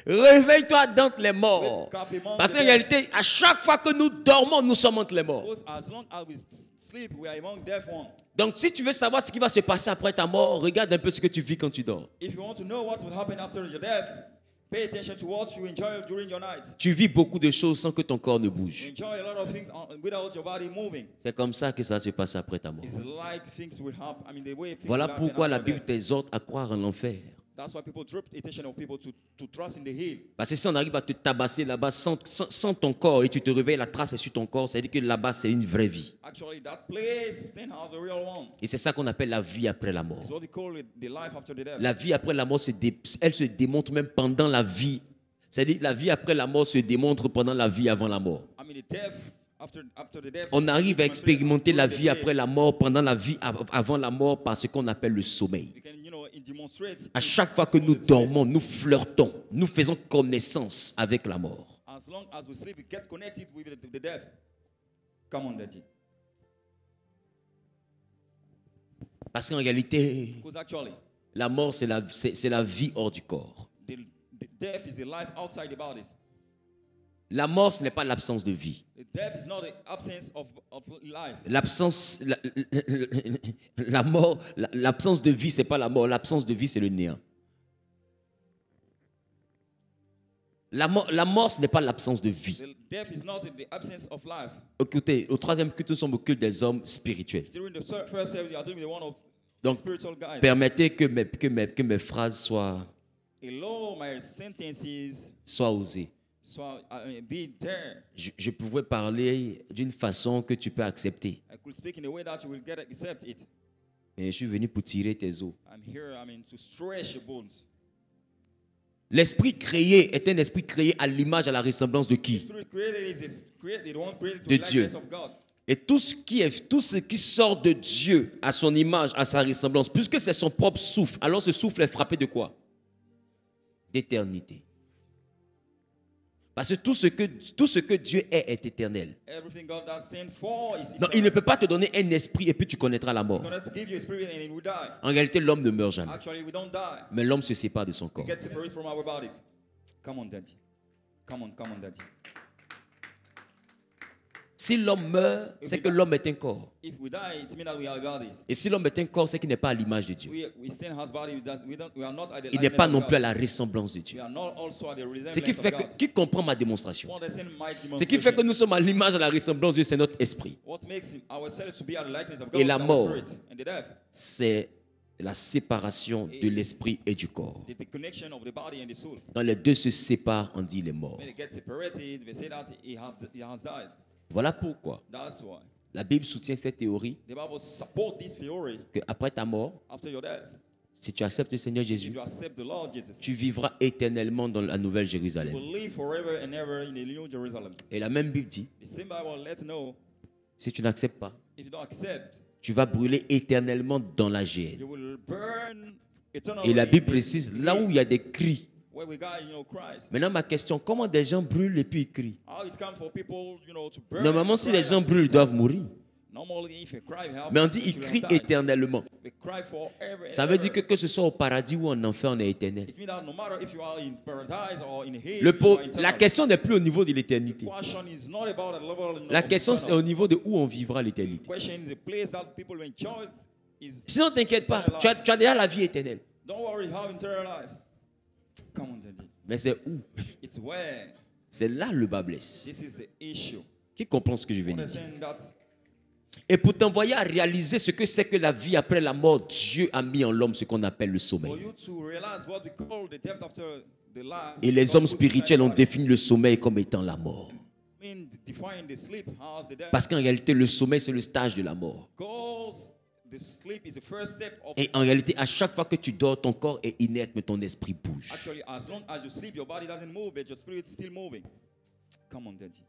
Réveille-toi d'entre les morts. Wake up among Parce the qu'en dead. réalité, à chaque fois que nous dormons, nous sommes entre les morts. Because as long as we sleep, we are among deaf ones. Donc, si tu veux savoir ce qui va se passer après ta mort, regarde un peu ce que tu vis quand tu dors. If you want to know what will happen after your death, pay attention to what you enjoy during your night. Tu vis beaucoup de choses sans que ton corps ne You bouge. enjoy a lot of things without your body moving. C'est comme ça que ça va se passer après ta mort. It's like things will happen. I mean, the way things Voilà will happen pourquoi after la Bible death. t'exhorte à croire en l'enfer. That's why people draw attention of people to trust in the hill. Parce que si on arrive à te tabasser là-bas sans ton corps et tu te réveilles, la trace est sur ton corps, ça veut dire que là-bas c'est une vraie vie. Actually, that place then has a real one. Et c'est ça qu'on appelle la vie après la mort. It's what they call it, the life after the death. La vie après la mort, elle se démontre même pendant la vie. C'est-à-dire que la vie après la mort se démontre pendant la vie avant la mort. I mean, the death after the death. On arrive à expérimenter la vie après la mort pendant la vie avant la mort par ce qu'on appelle le sommeil. You can, demonstrate. À chaque fois que nous dormons, nous flirtons, nous faisons connaissance avec la mort. As long as we sleep, we get connected with the death. Come on, Daddy. Parce qu'en réalité, Because actually, la mort, c'est la vie hors du corps. the death is the life outside the body. La mort, ce n'est pas l'absence de vie. The death is not the absence of life. La mort, l'absence de vie, c'est pas la mort. L'absence de vie, c'est le néant. La mort, ce n'est pas l'absence de vie. The death is not the absence of life. Écoutez, au troisième culte, nous sommes au culte des hommes spirituels. During the first service, you are doing the one of Donc, spiritual guys. permettez que mes phrases soient Allow my sentences osées. be there. Je pouvais parler d'une façon que tu peux accepter. I could speak in a way that you will accept it. Mais je suis venu pour tirer tes os. I'm here, to stretch your bones. L'esprit créé est un esprit créé à l'image, à la ressemblance de The qui? spirit created is created, the one created to De the Dieu. likeness of God. Et tout ce qui sort de Dieu, à son image, à sa ressemblance, puisque c'est son propre souffle, alors ce souffle est frappé de quoi? D'éternité. Parce que tout ce que Dieu est éternel. Everything God does stand for is Non, il ne peut pas te donner un esprit et puis tu connaîtras la mort. cannot give you a spirit and it will die. En réalité, l'homme ne meurt jamais. Actually, we don't die. Mais l'homme se sépare de son We corps. get separated from our bodies. Come on, Daddy. Come on, Daddy. Si l'homme meurt, c'est que l'homme est un corps. If we die, it means that we are bodies. Et si l'homme est un corps, c'est qu'il n'est pas à l'image de Dieu. We still have body. We are not at the Il n'est likeness pas of non God. plus à la ressemblance de Dieu. We are not also at the Ce qui resemblance fait of God. qui comprend ma démonstration? What understand my Ce qui fait que demonstration. nous sommes à l'image, à la ressemblance de Dieu, c'est notre esprit. What makes ourselves to be at the likeness of God Et la is our mort. spirit and the death. C'est la séparation de l'esprit et du corps. The connection of the body and the soul. Quand les deux se séparent, on dit il est mort. When they get separated, they say that he has died. Voilà pourquoi That's why la Bible soutient cette théorie the Bible supports this theory. que après ta mort, After your death, si tu acceptes le Seigneur if Jésus, you accept the Lord Jesus, tu vivras éternellement dans la Nouvelle you Jérusalem. will live forever and ever in the New Jerusalem. Et la même Bible dit, The same Bible let know si tu n'acceptes pas, if you don't accept, tu vas brûler éternellement dans la géhenne. you will burn eternally. Et la Bible in précise, the là où hell il y a des cris. where we got, Christ. Maintenant, ma question, comment des gens brûlent et puis ils crient? How it comes for people, to burn. Normalement, si les cry gens at the brûlent, ils same doivent time. mourir. Normally, if you cry, help, Mais on dit, you ils should crient die. éternellement. We cry forever and Ça veut dire ever. que ce soit au paradis ou en enfer, on est éternel. It means that no matter if you are in paradise or in hell, Le you po- are la eternal. question n'est plus au niveau de l'éternité. The question is not about the level La of question, c'est eternal. au niveau de où on vivra l'éternité. The question is the place that people will enjoy is. Sinon, t'inquiète pas, tu as déjà la vie éternelle. Don't worry, you have eternal life. Come on, Daddy. Mais c'est où? It's where C'est là le bas blesse. this is the issue. Qui comprend ce que je viens de dire? Understand that Et pour t'envoyer à réaliser ce que c'est que la vie après la mort, Dieu a mis en l'homme ce qu'on appelle le sommeil. for you to realize what we call the depth after the life. Et les God hommes puts spirituels ont inside the défini le sommeil comme étant la mort. body. Define the sleep as the death. Parce qu'en réalité, le sommeil, c'est le stage de la mort. Because the sleep is the first step of. Et en réalité, à chaque fois que tu dors, ton corps est inerte, mais ton esprit bouge. Actually, as long as you sleep, your body doesn't move, but your spirit's still moving. Come on, Daddy.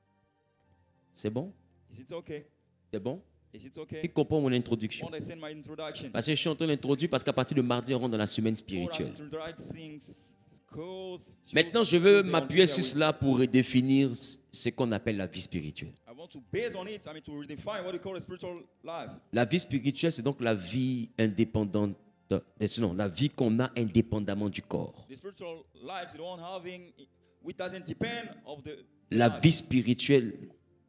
C'est bon? Is it okay? C'est bon? Is it Qui okay? comprend mon introduction? Understand my introduction. Parce que je suis en train d'introduire, parce qu'à partir de mardi, on rentre dans la semaine Before spirituelle. I'm introducing schools, Maintenant, je veux Tuesday, m'appuyer on sur Tuesday, cela pour redéfinir ce qu'on appelle la vie spirituelle. I want to base on it, to redefine what we call a spiritual life. La vie spirituelle, c'est donc la vie indépendante. Non, la vie qu'on a indépendamment du corps. The spiritual life, the one having, which doesn't depend of the La life. vie spirituelle,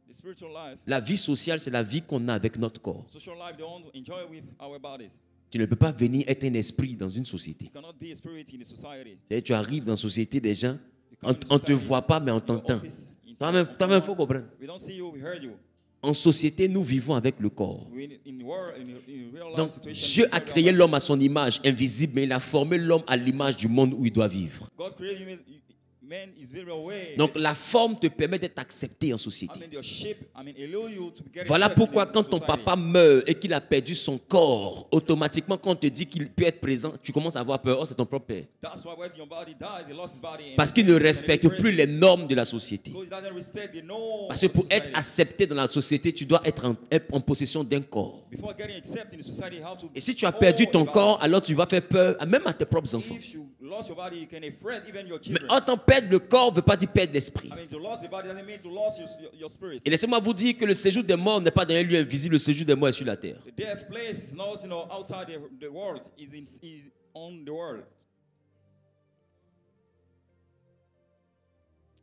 The The spiritual life, La vie sociale, c'est la vie qu'on a avec notre corps. social life, they want to enjoy with our bodies. Tu ne peux pas venir être un esprit dans une société. You cannot be a spirit in a society. C'est-à-dire, tu arrives dans la société des gens, on ne te voit pas, mais on Your t'entend. office, in Toi-même, il faut comprendre. we don't see you, we heard you. En société, nous vivons avec le corps. In real life Donc, situation, Dieu a créé l'homme à son image, invisible, mais il a formé l'homme à l'image du monde où il doit vivre. God created man is very way. Donc, la forme te permet d'être accepté en société. Your shape, allow you to get Voilà accepted pourquoi in quand ton society. papa meurt et qu'il a perdu son corps, automatiquement quand on te dit qu'il peut être présent, tu commences à avoir peur. Oh, c'est ton propre père. That's why when your body dies, he lost his body. And Parce qu'il ne respecte plus les normes de la société. because he doesn't respect the norms Parce que of pour être society. accepté dans la société, tu dois être en possession d'un corps. Before getting accepted in society, you have to Et si tu as perdu ton own your corps, body. alors tu vas faire peur même à tes propres enfants. If you lost your body, you can afraid even your Mais children. en perdre le corps ne veut pas dire perdre l'esprit. To lose the body doesn't mean to lose your spirit. Et laissez-moi vous dire que le séjour des morts n'est pas dans un lieu invisible, le séjour des morts est sur la terre. The death place is not, outside the world. Is on the world.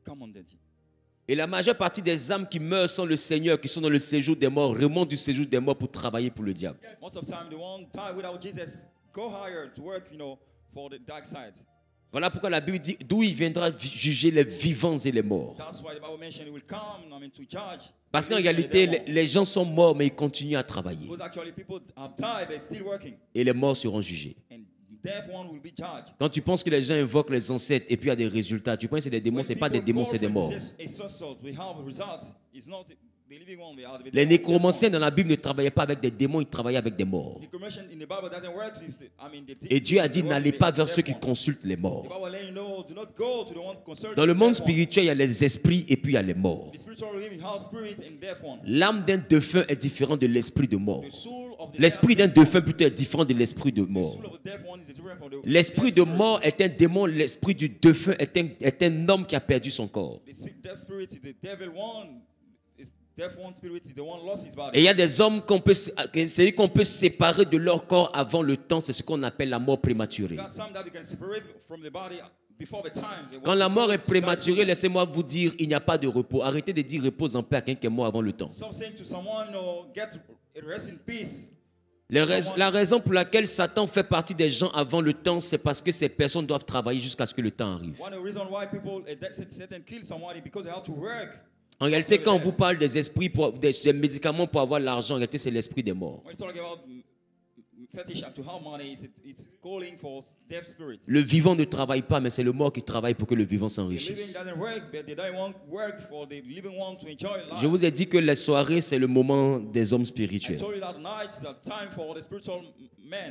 Come on, Daddy. Et la majeure partie des âmes qui meurent sans le Seigneur, qui sont dans le séjour des morts, remontent du séjour des morts pour travailler pour le diable. Most of the time, the one die without Jesus go higher to work, for the dark side. Voilà pourquoi la Bible dit d'où il viendra juger les vivants et les morts. That's why the Bible mentioned he will come, to judge. Parce qu'en réalité, les gens sont morts, mais ils continuent à travailler. Because actually people have died but still working, Et les morts seront jugés. and death one will be judged. Quand tu penses que les gens invoquent les ancêtres et puis il y a des résultats, tu penses que c'est des démons, ce n'est pas des démons, c'est des morts. Les nécromanciens dans la Bible ne travaillaient pas avec des démons, ils travaillaient avec des morts. Et Dieu a dit, n'allez pas vers ceux qui consultent les morts. Dans le monde spirituel, il y a les esprits et puis il y a les morts. L'âme d'un défunt est différente de l'esprit de mort. L'esprit d'un défunt plutôt est différent de l'esprit de mort. L'esprit de mort est un démon, l'esprit du défunt est un homme qui a perdu son corps. Et il y a des hommes qu'on peut séparer de leur corps avant le temps, c'est ce qu'on appelle la mort prématurée. Quand la mort est prématurée, laissez-moi vous dire, il n'y a pas de repos. Arrêtez de dire repose en paix à quelqu'un qui est mort avant le temps. La raison pour laquelle Satan fait partie des gens avant le temps, c'est parce que ces personnes doivent travailler jusqu'à ce que le temps arrive. En réalité, quand on vous parle des esprits, des médicaments pour avoir l'argent, en réalité, c'est l'esprit des morts. Le vivant ne travaille pas, mais c'est le mort qui travaille pour que le vivant s'enrichisse. Je vous ai dit que les soirées, c'est le moment des hommes spirituels.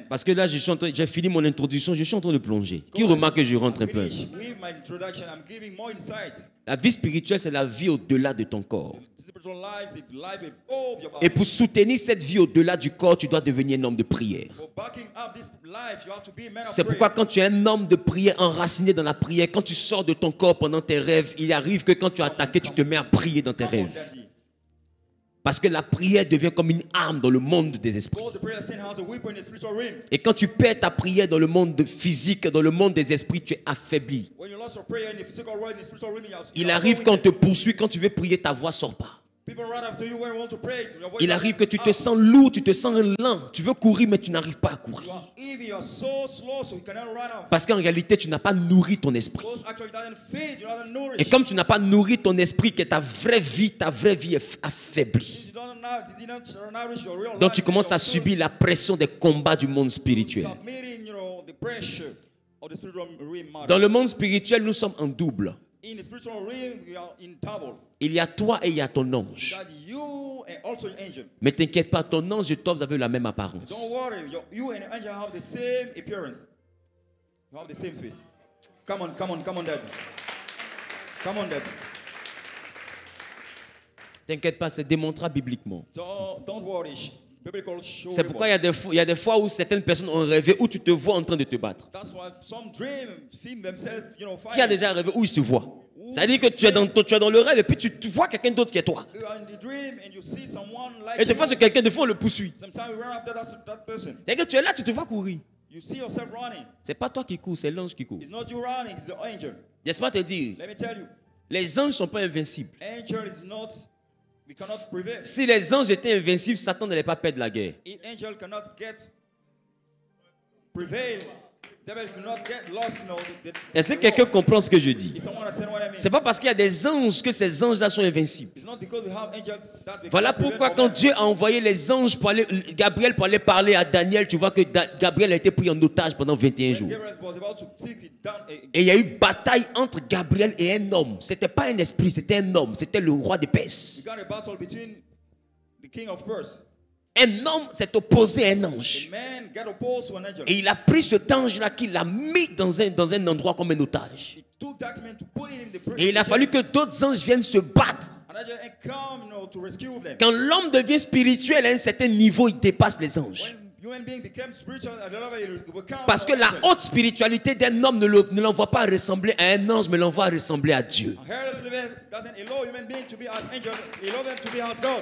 Parce que là, j'ai fini mon introduction, je suis en train de plonger. Qui remarque que je rentre un peu? La vie spirituelle, c'est la vie au-delà de ton corps. Et pour soutenir cette vie au-delà du corps, tu dois devenir un homme de prière. C'est pourquoi quand tu es un homme de prière enraciné dans la prière, quand tu sors de ton corps pendant tes rêves, il arrive que quand tu es attaqué, tu te mets à prier dans tes rêves. Parce que la prière devient comme une arme dans le monde des esprits. Et quand tu perds ta prière dans le monde physique, dans le monde des esprits, tu es affaibli. Il arrive quand on te poursuit, quand tu veux prier, ta voix ne sort pas. Il arrive que tu te sens lourd, tu te sens lent. Tu veux courir, mais tu n'arrives pas à courir. Parce qu'en réalité, tu n'as pas nourri ton esprit. Et comme tu n'as pas nourri ton esprit, que ta vraie vie est affaiblie. Donc tu commences à subir la pression des combats du monde spirituel. Dans le monde spirituel, nous sommes en double. Il y a toi et il y a ton ange. Mais t'inquiète pas, ton ange et toi, vous avez la même apparence. T'inquiète pas, c'est démontrable bibliquement. C'est pourquoi il y a des fois où certaines personnes ont rêvé où tu te vois en train de te battre. Qui a déjà rêvé où il se voit? Ça veut dire que tu es dans le rêve et puis tu vois quelqu'un d'autre qui est toi. Et des fois, c'est quelqu'un, des fois on le poursuit. C'est que tu es là, tu te vois courir. C'est pas toi qui cours, c'est l'ange qui court. Laisse-moi te dire, les anges ne sont pas invincibles. we cannot prevail. Si les anges étaient invincibles, Satan n'allait pas perdre la guerre. If angel cannot prevail, devil cannot get lost. Est-ce que quelqu'un comprend ce que je dis? Is someone understand what I mean? C'est pas parce qu'il y a des anges que ces anges-là sont invincibles. It's not because we have angels that we Voilà cannot pourquoi prevail quand over. Dieu a envoyé les anges pour aller, Gabriel pour aller parler à Daniel, tu vois que Gabriel a été pris en otage pendant 21 jours. Gabriel was about to take it down. Et il y a eu bataille entre Gabriel et un homme. C'était pas un esprit, c'était un homme. C'était le roi de Perse. We got a battle between the king of Persia. Un homme s'est opposé à un ange. A man got opposed to an angel. Et il a pris cet ange-là qu'il a mis dans un endroit comme un otage. He took that man to put him in the prison. Et il a fallu que d'autres anges viennent se battre. An angel come, to rescue them. Quand l'homme devient spirituel à un certain niveau, il dépasse les anges. When human being became spiritual, at the level it will come. Parce que la haute spiritualité d'un homme ne l'envoie pas ressembler à un ange, mais l'envoie ressembler à Dieu. A hairless living doesn't allow human being to be as angel. It allows them to be as God.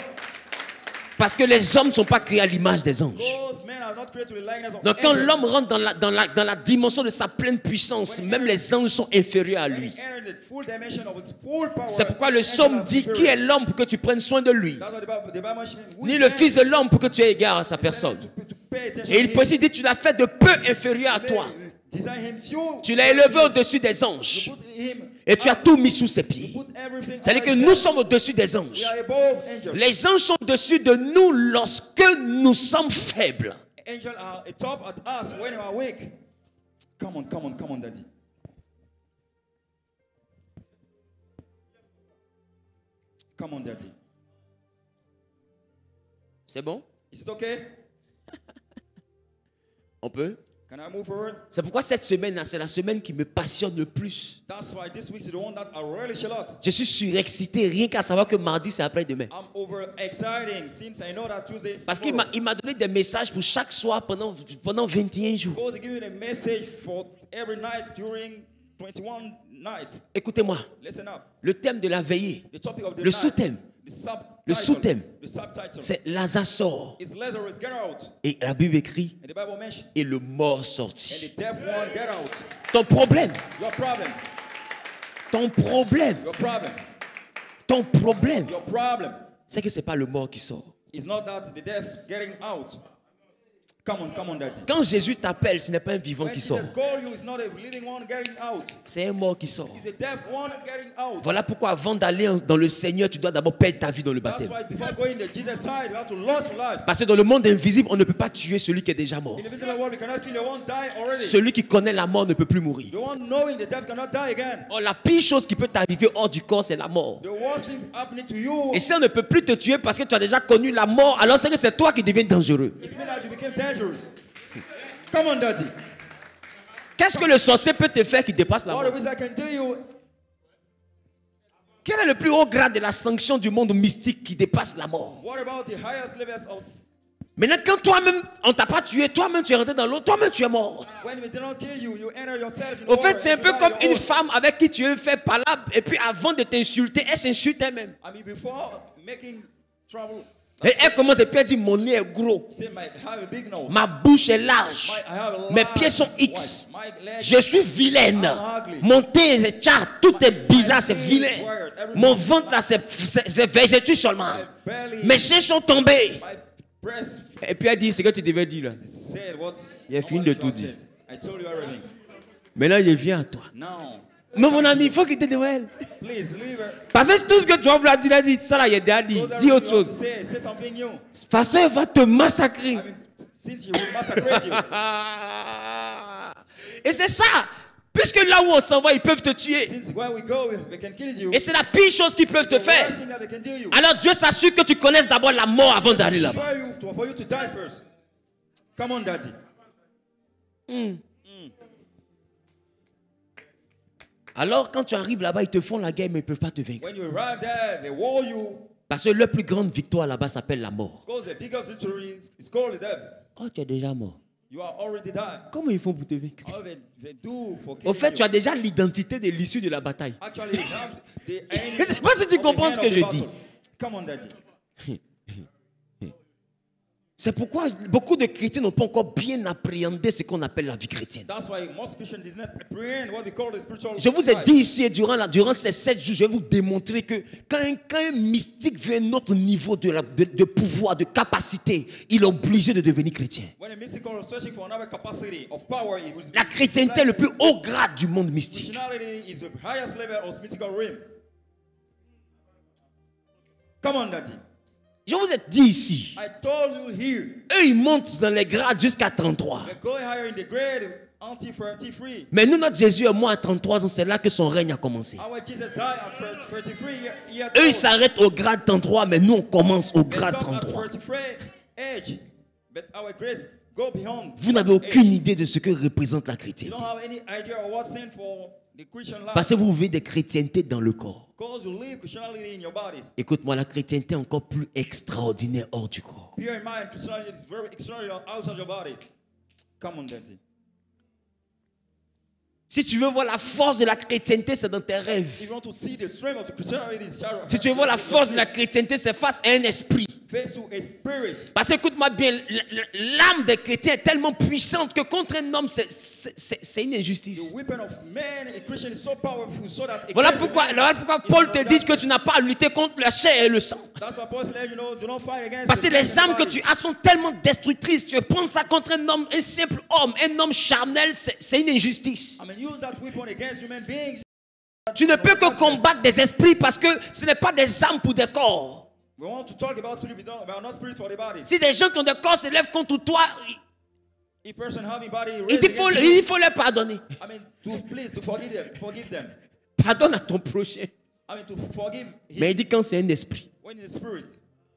Parce que les hommes ne sont pas créés à l'image des anges. Those men are not created to the likeness of Donc quand angels. l'homme rentre dans la dimension de sa pleine puissance, même les anges sont inférieurs à lui. He entered the full dimension of his full power. C'est pourquoi le psaume dit, qui est l'homme pour que tu prennes soin de lui? That's what the Bible mentions. Who Ni is le man fils de l'homme pour que tu aies égard à sa personne. to pay attention Et il to peut him? aussi dire, tu l'as fait de peu inférieur à toi. Design him few. Tu l'as élevé au-dessus des anges. Put him. Et tu as tout mis sous ses pieds. Put everything. C'est-à-dire que under his nous feet. sommes au-dessus des anges. We are above angels. Les anges sont au-dessus de nous lorsque nous sommes faibles. Angels are atop at us when we are weak. Come on, Daddy. Come on, Daddy. C'est bon? Is it okay? On peut? Can I move forward? C'est pourquoi cette semaine-là, c'est la semaine qui me passionne le plus. That's why this week is the one that I relish a lot. Je suis surexcité rien qu'à savoir que mardi, c'est après-demain. I'm over exciting since I know that Tuesday is Parce qu'il tomorrow. m'a donné des messages pour chaque soir pendant 21 jours. Because they give you the message for every night during 21 nights. Écoutez-moi, Listen up. le thème de la veillée, The topic of the le night, sous-thème, the subtitle, le sous-thème, the subtitle c'est Lazare sort. is Lazarus, get out. Et la Bible écrit, And the Bible mentions, et le mort and sortit. the deaf one, get out. Ton problème, Your problem, ton problème, your problem, ton problème, your problem c'est que ce n'est pas le mort qui sort. is not that the deaf getting out. Come on, Daddy. Quand Jésus t'appelle, ce n'est pas un vivant When qui Jesus sort. call you, it's not a living one getting out. C'est un mort qui sort. It's a deaf one getting out. Voilà pourquoi avant d'aller dans le Seigneur, tu dois d'abord perdre ta vie dans le That's baptême. why before going to Jesus' side, you have to lose your life. Parce que dans le monde invisible, on ne peut pas tuer celui qui est déjà mort. In the visible world, we cannot kill the one die already. Celui qui connaît la mort ne peut plus mourir. The one knowing the death cannot die again. Or, la pire chose qui peut t'arriver hors du corps, c'est la mort. The worst thing happening to you, Et si on ne peut plus te tuer parce que tu as déjà connu la mort, alors c'est que c'est toi qui deviens dangereux. it means that you became dangerous. Come on, Daddy. Qu'est-ce que le sorcier peut te faire qui dépasse la mort? All the ways I can do you. Quel est le plus haut grade de la sanction du monde mystique qui dépasse la mort? What about the highest levels of Maintenant, quand toi-même, on t'a pas tué, toi-même tu es rentré dans l'eau, toi-même tu es mort. when we did not kill you, you enter yourself in Au fait, water c'est un and peu die comme your une own. femme avec qui tu veux faire palabre, et puis avant de t'insulter, elle s'insulte elle-même. I mean, before making trouble, Et elle commence et puis elle dit, mon nez est gros, you say, I have a big nose. ma bouche est large, I have a mes large pieds sont X, waist. My legs, je suis vilaine, I'm ugly. mon teint est char, tout est bizarre, c'est vilain. Mon ventre là, c'est végétus seulement. my belly, Mes seins sont tombés. my breast Et puis elle dit, c'est ce que tu devais dire là. said what? Il a fini nobody de tout should dire. have said. I told you everything. Maintenant, il vient à toi. Now, Non, mon ami, il faut quitter devant elle. please leave her. Parce que tout ce que tu vas vouloir dire, elle dit, ça là, il y a déjà dit. Close Dis autre everything you chose. have to say something new. Parce qu'elle va te massacrer. I mean, since you will massacre you. Et c'est ça. Puisque là où on s'en va, ils peuvent te tuer. Since where we go, they can kill you. Et c'est la pire chose qu'ils peuvent te The faire. worst thing that they can do you. Alors Dieu s'assure que tu connaisses d'abord la mort avant d'aller là-bas. Sure for you to die first. Come on, Daddy. Alors quand tu arrives là-bas, ils te font la guerre, mais ils ne peuvent pas te vaincre. When you arrive there, they war you. Parce que leur plus grande victoire là-bas s'appelle la mort. Because the biggest victory is called the death. Oh, tu es déjà mort. You are already died. Comment ils font pour te vaincre? All they do for Au killing fait, you. tu as déjà l'identité de l'issue de la bataille. Actually, you have the end Je ne sais pas si tu of the comprends end ce of que the je battle. dis. Come on, Daddy. C'est pourquoi beaucoup de chrétiens n'ont pas encore bien appréhendé ce qu'on appelle la vie chrétienne. That's why most Christians did not apprehend what we call the spiritual Je vous ai life. dit ici, durant ces 7 jours, je vais vous démontrer que quand un mystique veut un autre niveau de pouvoir, de capacité, il est obligé de devenir chrétien. When a mystical is searching for another capacity of power, it will, La chrétienté est le plus haut grade du monde mystique. Christianity is the highest level of mystical realm. Come on, Daddy. Je vous ai dit ici, I told you here. eux ils montent dans les grades jusqu'à 33. We're going higher in the grade until 33. Mais nous, notre Jésus est mort à 33 ans, c'est là que son règne a commencé. Our Jesus died at 33 years Eux ils old. s'arrêtent au grade 33, mais nous on commence au They grade stop at 33. 33 age. But our grace go beyond. Vous n'avez age. aucune idée de ce que représente la You chrétienté. don't have any idea of what's in for the Christian life. Parce que vous vivez des chrétientés dans le corps. Because you live Christianity in your bodies. Écoute-moi, la chrétienté est encore plus extraordinaire hors du corps. Bear in mind, Christianity is very extraordinary outside your bodies. Come on, Daddy. Si tu veux voir la force de la chrétienté, c'est dans tes If rêves. you want to see the strength of the Christianity, Si tu veux voir la force de la chrétienté, c'est face à un esprit. face to a spirit. Parce que écoute-moi bien, l'âme des chrétiens est tellement puissante que contre un homme, c'est une injustice. The weapon of man in Christian is so powerful so that Voilà against pourquoi man, Paul te dit que tu n'as pas à lutter contre la chair et le sang. That's why Paul said, you know, do not fight against Parce que the les flesh and âmes que body. tu as sont tellement destructrices. Tu prends ça contre un homme, un simple homme, un homme charnel, c'est une injustice. I mean, use that weapon against human beings. Tu ne peux que combattre des esprits parce que ce n'est pas des âmes pour des corps. We want to talk about spirit, but not spirit for the body. Si des gens qui ont des corps se lèvent contre toi, If person having body il raised faut, against you, il faut leur pardonner. I mean, to please to forgive them. Pardonne à ton prochain. I mean, to forgive him Mais il dit quand c'est un esprit, when in the spirit.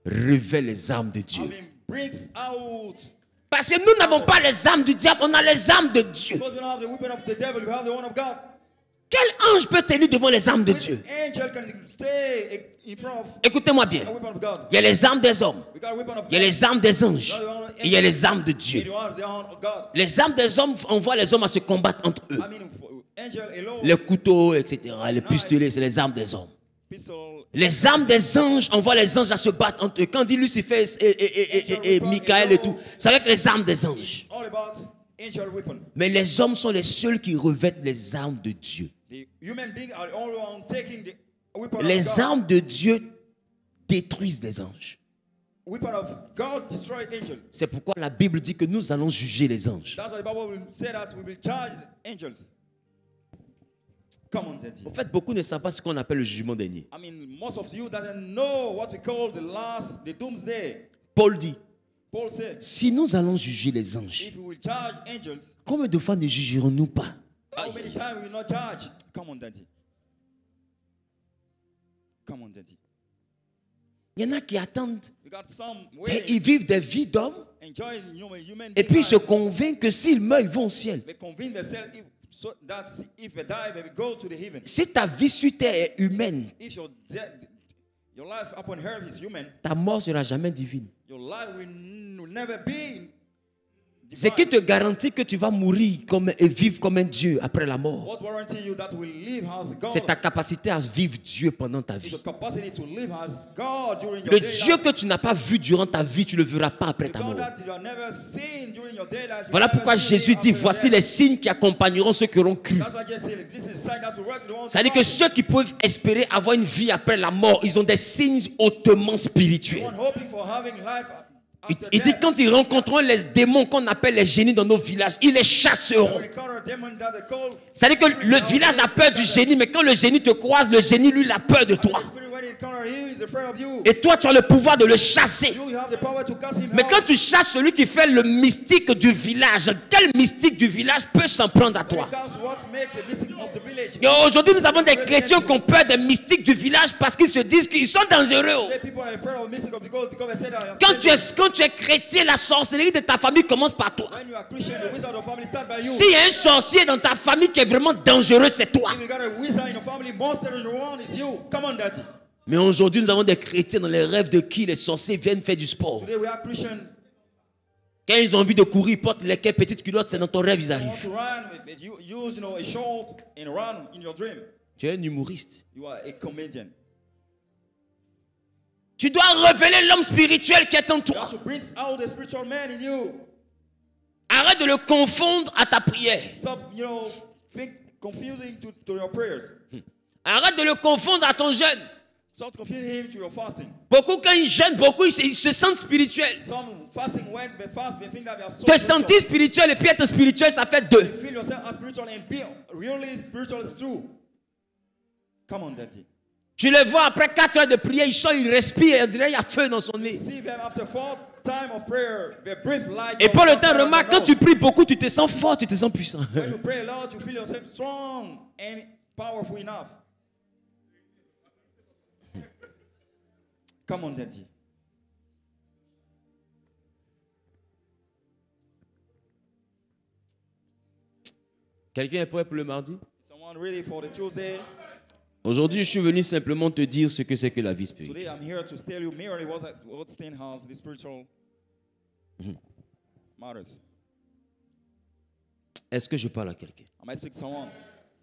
révèle les âmes de Dieu. I mean, brings out. Parce que nous n'avons pas les âmes du diable, on a les âmes de Dieu. Because we don't have the weapon of the devil, we have the one of God. Quel ange peut tenir devant les âmes de Which Dieu? angel can stay in front of Écoutez-moi bien. a weapon of God? Il y a les âmes des hommes, We got a weapon of il y a God. les âmes des anges, et il y a les âmes de And Dieu. you have the one of God. Les âmes des hommes envoient les hommes à se combattre entre eux. I mean, angel alone, Les couteaux, etc., les pistolets, c'est les âmes des hommes. pistol. Les âmes des anges envoient les anges à se battre entre eux. Quand dit Lucifer et Michael et tout, c'est avec les âmes des anges. All about angel weapon. Mais les hommes sont les seuls qui revêtent les armes de Dieu. The human beings are only one taking the weapon of Les God. armes de Dieu détruisent les anges. Weapon of God destroy angels. C'est pourquoi la Bible dit que nous allons juger les anges. That's why the Bible will say that we will judge angels. Come on, Daddy. En fait, beaucoup ne savent pas ce qu'on appelle le jugement dernier. I mean, most of you doesn't know what we call the doomsday. Paul dit, Paul said, si nous allons juger les anges, if we will judge angels, combien de fois ne jugerons-nous pas? how many times we will not judge? Come on, Daddy. Come on, Daddy. Il y en a qui attendent. We got some Ils way vivent des vies d'hommes enjoying human et puis ils se life. convainquent que s'ils meurent, ils vont au ciel. They convince themselves so that if they die, they will go to the heaven. Si ta vie sur terre est humaine, If your life upon earth is human, ta mort ne sera jamais divine. your life will never be Ce qui divine. te garantit que tu vas mourir et vivre comme un Dieu après la mort, What warranty you that will live as God? c'est ta capacité à vivre Dieu pendant ta Is vie. the capacity to live as God during your Le day Dieu life. que tu n'as pas vu durant ta vie, tu ne le verras pas après The ta God mort. that you have never seen during your day life. you Voilà never pourquoi see Jésus after dit, your voici death. les signes qui accompagneront ceux qui auront cru. That's why Jesus said, this is the sign that will work to the ones C'est-à-dire who que ceux qui peuvent espérer avoir une vie après la mort, ils ont des signes hautement spirituels. one hoping for having life after Il dit death. quand ils rencontreront les démons qu'on appelle les génies dans nos villages, ils les chasseront. They will encounter a demon that they call C'est-à-dire que le village a peur du génie, mais quand le génie te croise, le génie lui il a peur de toi. the spirit when he encounter him is afraid of you. Et toi tu as le pouvoir de le chasser. You have the power to cast him Mais out. quand tu chasses celui qui fait le mystique du village, quel mystique du village peut s'en prendre à When toi? it comes to what make the mystic of the village. Et aujourd'hui nous avons des chrétiens qui ont peur des mystiques du village parce qu'ils se disent qu'ils sont dangereux. The people are afraid of the mystic of the God because they say that Quand tu es chrétien, la sorcellerie de ta famille commence par toi. when you are Christian, the wizard of family start by you. S'il y a un sorcier dans ta famille qui est vraiment dangereux, c'est toi. If you got a wizard in your family, monster in your one, it's you. Come on, Daddy. Mais aujourd'hui, nous avons des chrétiens dans les rêves de qui les sorciers viennent faire du sport. Today we are Christian. Quand ils ont envie de courir, ils portent les petites culottes, c'est dans ton rêve, ils You want arrivent. to run, but you use a short and run in your dream. Tu es un humoriste. You are a comedian. Tu dois révéler l'homme spirituel qui est en You toi. have to bring out the spiritual man in you. Arrête de le confondre à ta prière. Stop, confusing to your prayers. Arrête de le confondre à ton jeûne. Stop confusing him to your fasting. Beaucoup, quand ils jeûnent, beaucoup, ils se sentent spirituels. Some fasting, when they fast, they think that they are so Te spiritual. sentir spirituel et puis être spirituel, ça fait You deux. feel yourself as spiritual and be really spiritual is true. Come on, Daddy. Tu le vois après 4 heures de prière, il sort, il respire, on dirait qu'il y a feu dans son nez. See them after 4 time of prayer, they breathe like. Et pour le temps, remarque, quand tu pries beaucoup, tu te sens fort, tu te sens puissant. When you pray a lot, you feel yourself strong and powerful enough. Come on, Daddy. Quelqu'un est prêt pour le mardi? Someone ready for the Tuesday? Aujourd'hui, je suis venu simplement te dire ce que c'est que la vie spirituelle. Today I'm here to tell you merely what Stain has, the spiritual matters. Est-ce que je parle à quelqu'un? Am I speaking to someone?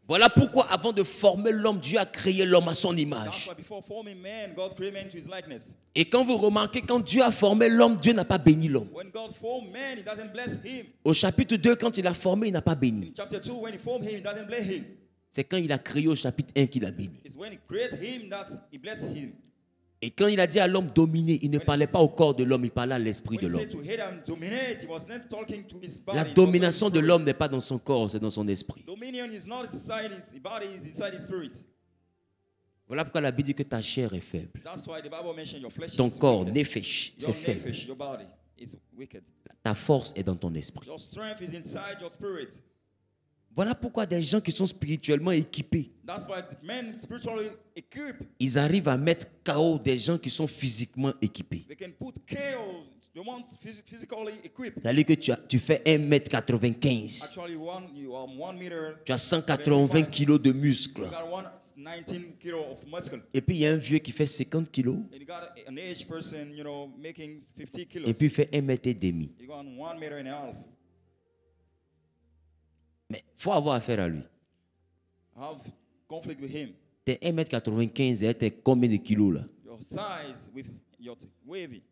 Voilà pourquoi avant de former l'homme, Dieu a créé l'homme à son That's image. why before forming man, God created man to his likeness. Et quand vous remarquez, quand Dieu a formé l'homme, Dieu n'a pas béni l'homme. When God formed man, he doesn't bless him. Au chapitre 2, quand il a formé, il n'a pas béni. In chapter 2, when he formed him, he doesn't bless him. C'est quand il a créé au chapitre 1 qu'il a béni. It's when he created him that he blessed him. Et quand il a dit à l'homme dominer, il ne parlait pas au corps de l'homme, il parlait à l'esprit de When he l'homme. said to head and dominate, he was not talking to his body. La it was domination his de spirit. l'homme n'est pas dans son corps, c'est dans son esprit. Dominion is not inside his body, it's inside his spirit. Voilà pourquoi la Bible dit que ta chair est faible. That's why the Bible mentioned your flesh Ton is corps, wicked. nefesh, c'est Your faible. nefesh, your body is wicked. Ta force est dans ton esprit. Your strength is inside your spirit. Voilà pourquoi des gens qui sont spirituellement équipés, That's why the men spiritually equipped, ils arrivent à mettre KO des gens qui sont physiquement équipés. they can put chaos, the ones physically equipped. C'est-à-dire que tu fais 1m95, Actually, you are 1 meter, tu as 180 kilos de muscles. you got 119 kilo of muscle. Et puis il y a un vieux qui fait 50 kilos, And you got an aged person, making 50 kilos. et puis il fait 1m30. You got 1 meter and a half. Mais il faut avoir affaire à lui. Have conflict with him. T'es 1m95 et t'es combien de kilos là? Your size with your wavy.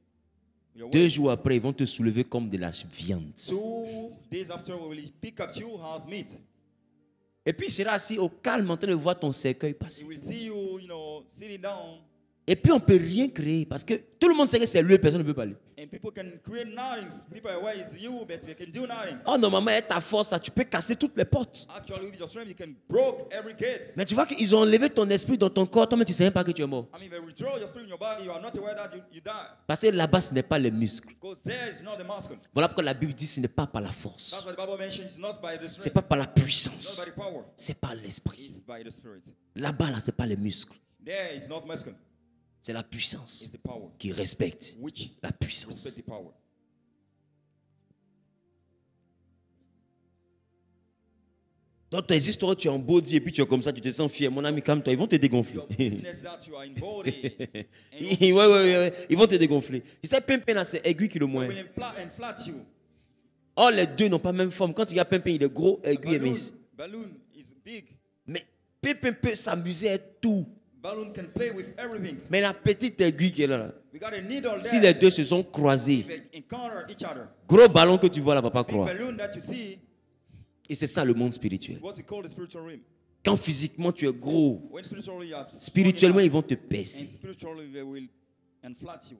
Your 2 weight. jours après, ils vont te soulever comme de la viande. 2 days after, we will pick up you as meat. Et puis il sera assis au calme en train de voir ton cercueil He passer. will see you, sitting down. Et puis on ne peut rien créer parce que tout le monde sait que c'est lui, personne ne peut parler. And people can create nothing. People are aware it's you, but they can do nothing. Oh, normalement, avec ta force, là, tu peux casser toutes les portes. Actually, with your strength, you can break every gate. Mais tu vois qu'ils ont enlevé ton esprit dans ton corps, toi, mais tu ne sais même pas que tu es mort. I mean, they withdraw your spirit in your body. You are not aware that you die. Parce que là-bas, ce n'est pas les muscles. Because there is not the muscle. Voilà pourquoi la Bible dit ce n'est pas par la force. That's what the Bible mentions. It's not by the Ce n'est strength. pas par la It's not puissance. by the power. C'est par l'esprit. It's by the spirit. Là-bas, là, ce n'est pas les muscles. There is not muscle. C'est la puissance It's the power. qui respecte Which la puissance. respect the power. Dans tes histoires, tu es en body et puis tu es comme ça, tu te sens fier. Mon ami, calme-toi, ils vont te dégonfler. Your business that you are in body. Ouais, ils vont te dégonfler. Tu sais, Pimpin, là, c'est aigu qui le moins. Will inflat you. Oh, les deux n'ont pas la même forme. Quand il y a Pimpin, il est gros, aigu et Balloon, mince. balloon is big. Mais Pimpin peut s'amuser à tout. Balloon can play with everything. Mais la petite aiguille qui est là, We got a needle si there. les deux se sont croisés, They encounter each other. gros ballon que tu vois là, va pas Big croire. balloon that you see, Et c'est ça le monde spirituel. what we call the spiritual realm. Quand physiquement tu es gros, When spiritually you are strong spirituellement ils enough, vont te and baisser. spiritually they will inflat you.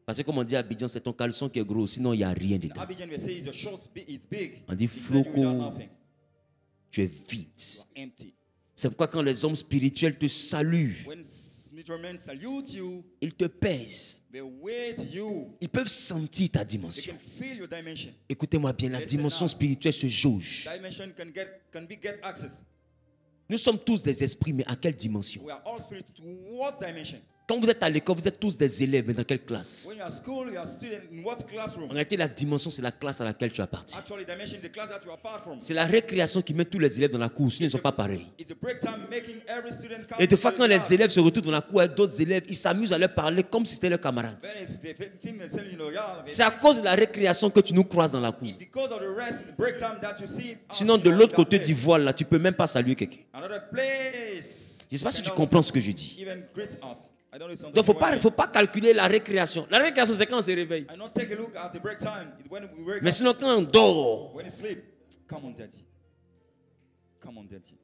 Parce que comme on dit à Abidjan, c'est ton caleçon qui est gros, sinon il n'y a rien In dedans. Abidjan, they say the shorts is big. On dit Inside you, floco, without nothing. tu es vide. You are empty. C'est pourquoi quand les hommes spirituels te saluent, When spiritual men salute you, ils te pèsent. they weight you. Ils peuvent sentir ta They dimension. can feel your dimension. Écoutez-moi bien, la dimension spirituelle se jauge. Dimension can be get access. Nous sommes tous des esprits, mais à quelle dimension? We are all spirit. To what dimension? Quand vous êtes à l'école, vous êtes tous des élèves, mais dans quelle classe? When you are at school, you are student in what classroom? En réalité, la dimension, c'est la classe à laquelle tu appartiens. Actually, dimension is the class that you are part from. C'est la récréation qui met tous les élèves dans la cour, sinon ils ne sont pas pareils. It's a break time making every student come Et des to fois, the quand les class. élèves se retrouvent dans la cour avec d'autres élèves, ils s'amusent à leur parler comme si c'était leurs camarades. Then if they think themselves, yeah, C'est à cause de la récréation que tu nous croises dans la cour. because of the rest, the break time that you see. Sinon, de l'autre côté du voile, là, tu ne peux même pas saluer quelqu'un. Another place. Je ne sais pas si tu cannot comprends ce que je dis. Even greet us. I don't listen. Donc, il ne faut pas calculer la récréation. La récréation, c'est quand on se réveille. I don't take a look at the break time. It's when we wake Mais up. sinon, quand on dort, When you sleep. Come on, daddy. Come on, daddy.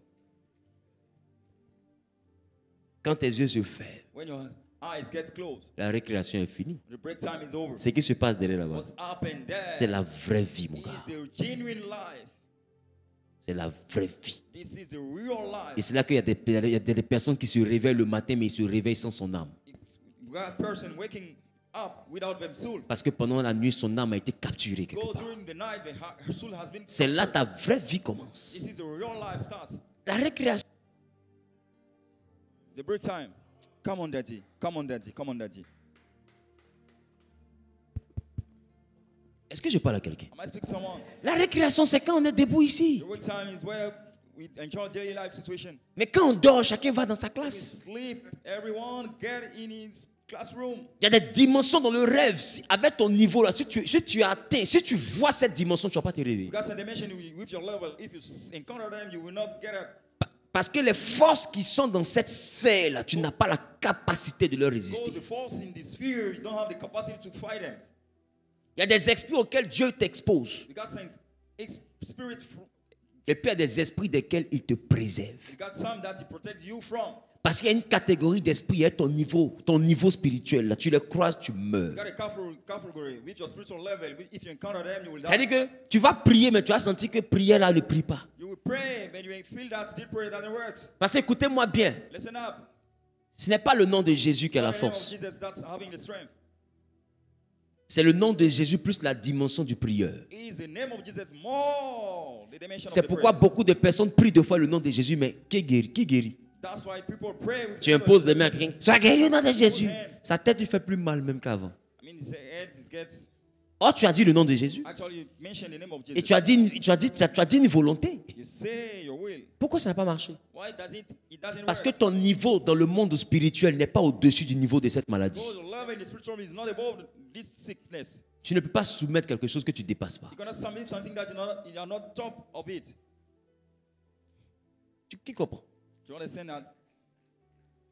quand tes yeux se ferment, When your eyes get closed, la récréation est finie. the break time is over. Ce qui se passe derrière là-bas, What's happened there c'est la vraie vie, mon is gars. the genuine life. C'est la vraie vie. This is the real Et life. c'est là qu'il y a des personnes qui se réveillent le matin, mais ils se réveillent sans son âme. We got a person waking up without their soul. Parce que pendant la nuit, son âme a été capturée quelque Go part. during the night, her soul has been. C'est là ta vraie vie commence. This is the real life start. La récréation. The break time. Come on, daddy. Come on, daddy. Come on, daddy. Est-ce que je parle à quelqu'un? Am I speaking to someone? La récréation, c'est quand on est debout ici. The break time is where we enjoy daily life situation. Mais quand on dort, chacun va dans sa We classe. sleep. Everyone get in his classroom. Il y a des dimensions dans le rêve. Avec ton niveau là, si tu atteins, si tu vois cette dimension, tu ne vas pas te réveiller. Because the dimension with your level, if you encounter them, you will not get up. Parce que les forces qui sont dans cette sphère là, tu n'as pas la capacité de leur résister. Those the force in the sphere, you don't have the capacity to fight them. Il y a des esprits auxquels Dieu t'expose. We got some spirit. Et puis il y a des esprits desquels il te préserve. We got some that he protect you from. Parce qu'il y a une catégorie d'esprits, il y a ton niveau spirituel. Là, tu les croises, tu meurs. You got a category with your spiritual level. If you encounter them, you will die. C'est-à-dire que tu vas prier, mais tu as senti que prière là ne prie pas. You will pray, but you feel that deep prayer doesn't work. Parce que écoutez-moi bien, Listen up. ce n'est pas le nom de Jésus qui a la Not the name of force. Jesus that's having the strength. C'est le nom de Jésus plus la dimension du prieur. Is the name of Jesus more the dimension of C'est the pourquoi prayer. beaucoup de personnes prient deux fois le nom de Jésus, mais qui guérit? Qui guérit? That's why people pray with Tu imposes les mains à quelqu'un. Sois guéri au nom de Jésus. Sa tête lui fait plus mal même qu'avant. I mean, his head gets. Oh, tu as dit le nom de Jésus. Actually, you mention the name of Jesus. Et tu as dit une volonté. You say your will. Pourquoi ça n'a pas marché? Why does it doesn't Parce que work? ton niveau dans le monde spirituel n'est pas au-dessus du niveau de cette maladie. Because your love in the spiritual realm is not above this sickness. Tu ne peux pas soumettre quelque chose que tu ne dépasses pas. You cannot submit something that you are not top of it. Qui comprend? Do you understand that?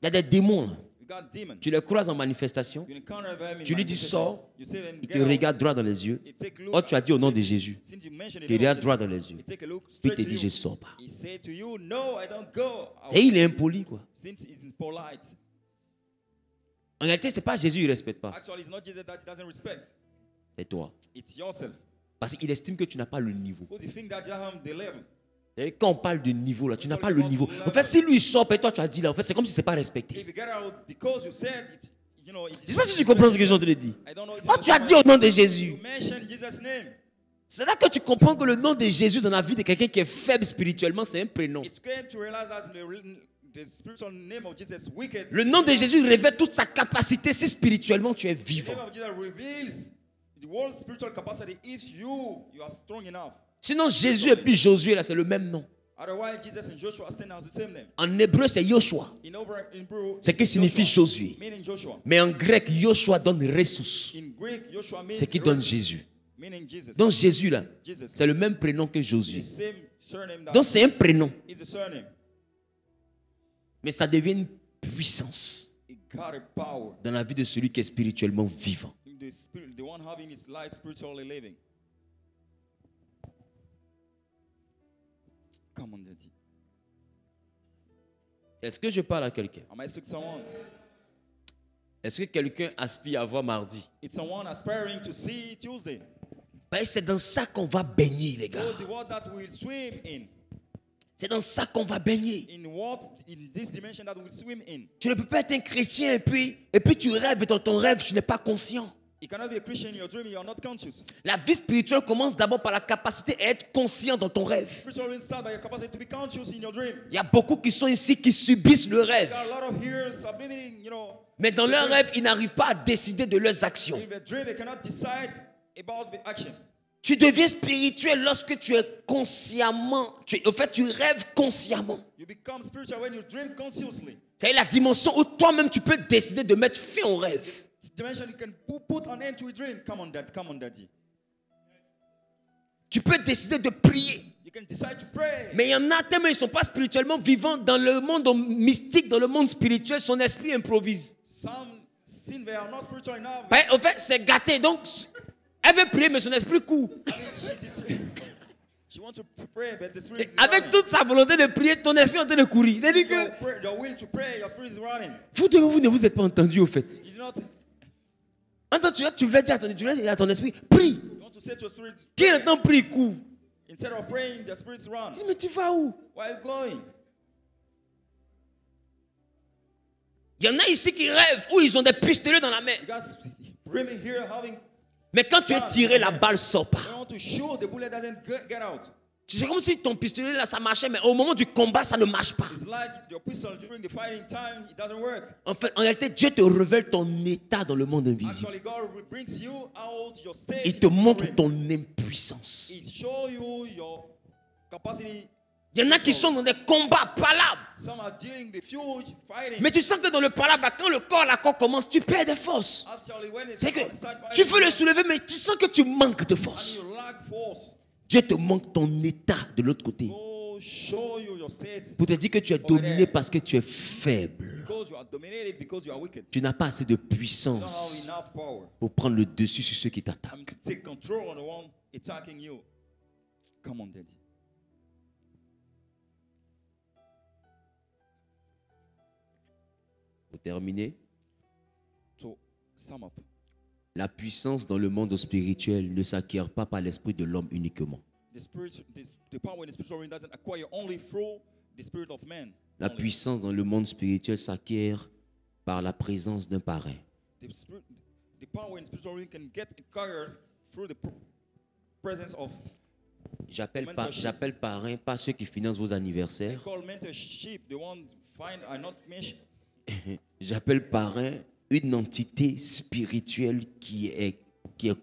Il y a des démons. Là. You got demons. Tu les croises en manifestation. You encounter them in Tu lui dis manifestation. sors. You say them, Il get te out. regarde droit dans les yeux. He take a look Oh, tu as dit au nom at- de Jésus. Since you mentioned the Il te name of regarde droit Jesus, dans les yeux. he take a look Puis il straight te to dit you. je ne sors pas. He say to you, no, I don't go. Et il est impoli quoi. Since it's polite. En réalité, ce n'est pas Jésus, il ne respecte pas. Actually, it's not Jesus that he doesn't respect. C'est toi. It's yourself. Parce qu'il estime que tu n'as pas le niveau. Because you think that you have the level. Et quand on parle de niveau là, tu n'as pas le niveau. En fait, si lui il sort et toi tu as dit là, en fait, c'est comme si ce n'est pas respecté. If you get out because you said it, you know, it Je ne sais pas si tu comprends ce que je te dis. I don't know if you Oh, tu as understand dit au what- nom de Jésus. You mentioned Jesus' name. C'est là que tu comprends que le nom de Jésus dans la vie de quelqu'un qui est faible spirituellement, c'est un prénom. It came to realize that the spiritual name of Jesus is wicked. Le nom de Jésus révèle toute sa capacité si spirituellement tu es The vivant. name of Jesus reveals the world's spiritual capacity if you are strong enough. Sinon, Jésus et puis Josué, là, c'est le même nom. Otherwise, Jesus and Joshua stand as the same name. En hébreu, c'est Yoshua. In Hebrew, C'est qui it's signifie Joshua, Josué. meaning Joshua. Mais en grec, Yoshua donne ressus. In Greek, Joshua means C'est qui donne rescue, Jésus. meaning Jesus. Donc Jésus, là, Jesus. c'est le même prénom que The Josué. same surname that Donc c'est un prénom. is the surname. Mais ça devient une puissance It got a power. dans la vie de celui qui est spirituellement vivant. In the spirit, the one having his life spiritually living. Come on, Daddy. Est-ce que je parle à quelqu'un? Am I speaking to someone? Est-ce que quelqu'un aspire à voir mardi? It's someone aspiring to see Tuesday. Ben, c'est dans ça qu'on va baigner, les gars. Those the word that we'll swim in. C'est dans ça qu'on va baigner. In this dimension that we'll swim in. Tu ne peux pas être un chrétien et puis tu rêves et dans ton rêve, tu n'es pas conscient. You cannot be a Christian in your dream, you are not conscious. La vie spirituelle commence d'abord par la capacité à être conscient dans ton rêve. Spiritual will start by your capacity to be conscious in your dream. Il y a beaucoup qui sont ici qui subissent le rêve. There are a lot of here subliminating, you know. Mais dans leur rêve, ils n'arrivent pas à décider de leurs actions. In the dream, they cannot decide about the action. Tu deviens spirituel lorsque tu es consciemment, tu rêves consciemment. You become spiritual when you dream consciously. C'est la dimension où toi-même tu peux décider de mettre fin au rêve. Dimension you can put an end to a dream. Come on, Daddy. Come on, Daddy. Tu peux décider de prier. You can decide to pray. Mais il y en a tellement ils ne sont pas spirituellement vivants dans le monde mystique, dans le monde spirituel, son esprit improvise. Some since they are not spiritual enough. Ben, en fait, c'est gâté. Donc, elle veut prier, mais son esprit court. She wants to pray, but the spirit is Avec running. toute sa volonté de prier, ton esprit est en train de courir. C'est-à-dire Your, que your will to pray, your spirit is running. vous ne vous êtes pas entendu au fait. You do not. En tant que tu voulais dire à ton esprit, prie. You want to say to your spirit, Qui entend prie, court. instead of praying, the spirits run. Dis, mais tu vas où? Where are you going? Il y en a ici qui rêvent où ils ont des pistolets dans la main. You got women here having. Mais quand tu es tiré, la balle sort pas. They want to show the bullet doesn't get out. C'est comme si ton pistolet là, ça marchait, mais au moment du combat, ça ne marche pas. It's like your pistol during the fighting time, it doesn't work. En fait, en réalité, Dieu te révèle ton état dans le monde invisible. Actually, God brings you out your state. Il te montre ton impuissance. It shows you your capacity. Il y en a qui sont dans des combats palables. Some are dealing with huge fighting. Mais tu sens que dans le palabre, quand le corps à la corps commence, tu perds des forces. Actually, when it's C'est que start tu fighting, veux le soulever, mais tu sens que tu manques de force. you lack force. Dieu te manque ton état de l'autre côté. Go show you your state Pour te dire que tu es dominé parce que tu es faible. because you are dominated because you are wicked. Tu n'as pas assez de You don't have puissance enough power. pour prendre le dessus sur ceux qui I t'attaquent. mean, to take control on the one attacking you. Come on, Daddy. Pour terminer, To sum up, la puissance dans le monde spirituel ne s'acquiert pas par l'esprit de l'homme uniquement. the power in the spiritual realm doesn't acquire only through the spirit of man. La only. puissance dans le monde spirituel s'acquiert par la présence d'un parrain. The power in the spiritual realm can get acquired through the presence of. J'appelle parrain pas ceux qui financent vos They anniversaires. call mentorship the one find are not mentioned. J'appelle parrain une entité spirituelle qui est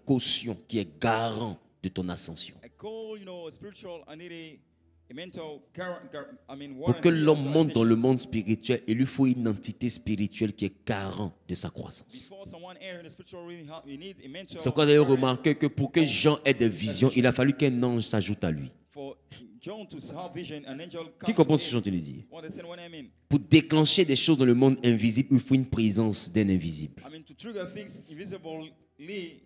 caution, qui est garant de ton ascension. I call, a spiritual entity, a mental, Pour que l'homme monte dans le monde spirituel, il lui faut une entité spirituelle qui est garant de sa croissance. Before someone enter in the spiritual realm, we need a mental. C'est pourquoi vous avez remarqué que pour que Jean ait des visions, il a fallu qu'un ange s'ajoute à lui. For John to have vision, an angel Qui comes comprend to ce que je him. suis en train de dire? What I mean? Pour déclencher des choses dans le monde invisible, il faut une présence d'un invisible. I mean, to trigger things invisibly,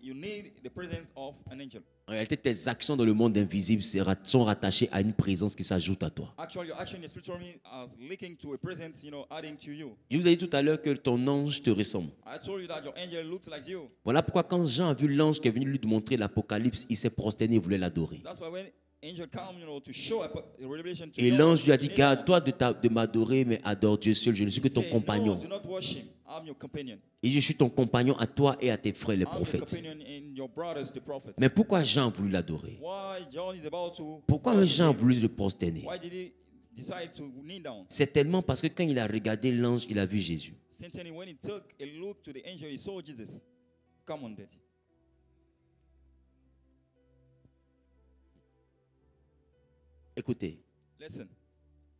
you need the presence of an angel. En réalité, tes actions dans le monde invisible sont rattachées à une présence qui s'ajoute à toi. Actually, your action in the spiritual realm are linking to a presence, adding to you. Je vous ai dit tout à l'heure que ton ange te ressemble. I told you that your angel looks like you. Voilà pourquoi quand Jean a vu l'ange qui est venu lui montrer l'Apocalypse, il s'est prosterné et voulait l'adorer. That's why when angel come, to show a revelation to Et you, l'ange lui a dit, you need garde-toi de m'adorer, mais adore Dieu seul. Je ne suis que ton say, compagnon. No, do not worship. I'm your companion. Et je suis ton compagnon à toi et à tes frères, les I'm your prophètes. companion and your brothers, the prophets. Mais pourquoi Jean a voulu l'adorer? Why John is about to Pourquoi worship Jean a him? voulu se prosterner? Why did he decide to kneel down? C'est tellement parce que quand il a regardé l'ange, il a vu Jésus. Simply when he took a look to the angel, he saw Jesus. Come on, Daddy. Écoutez, Listen.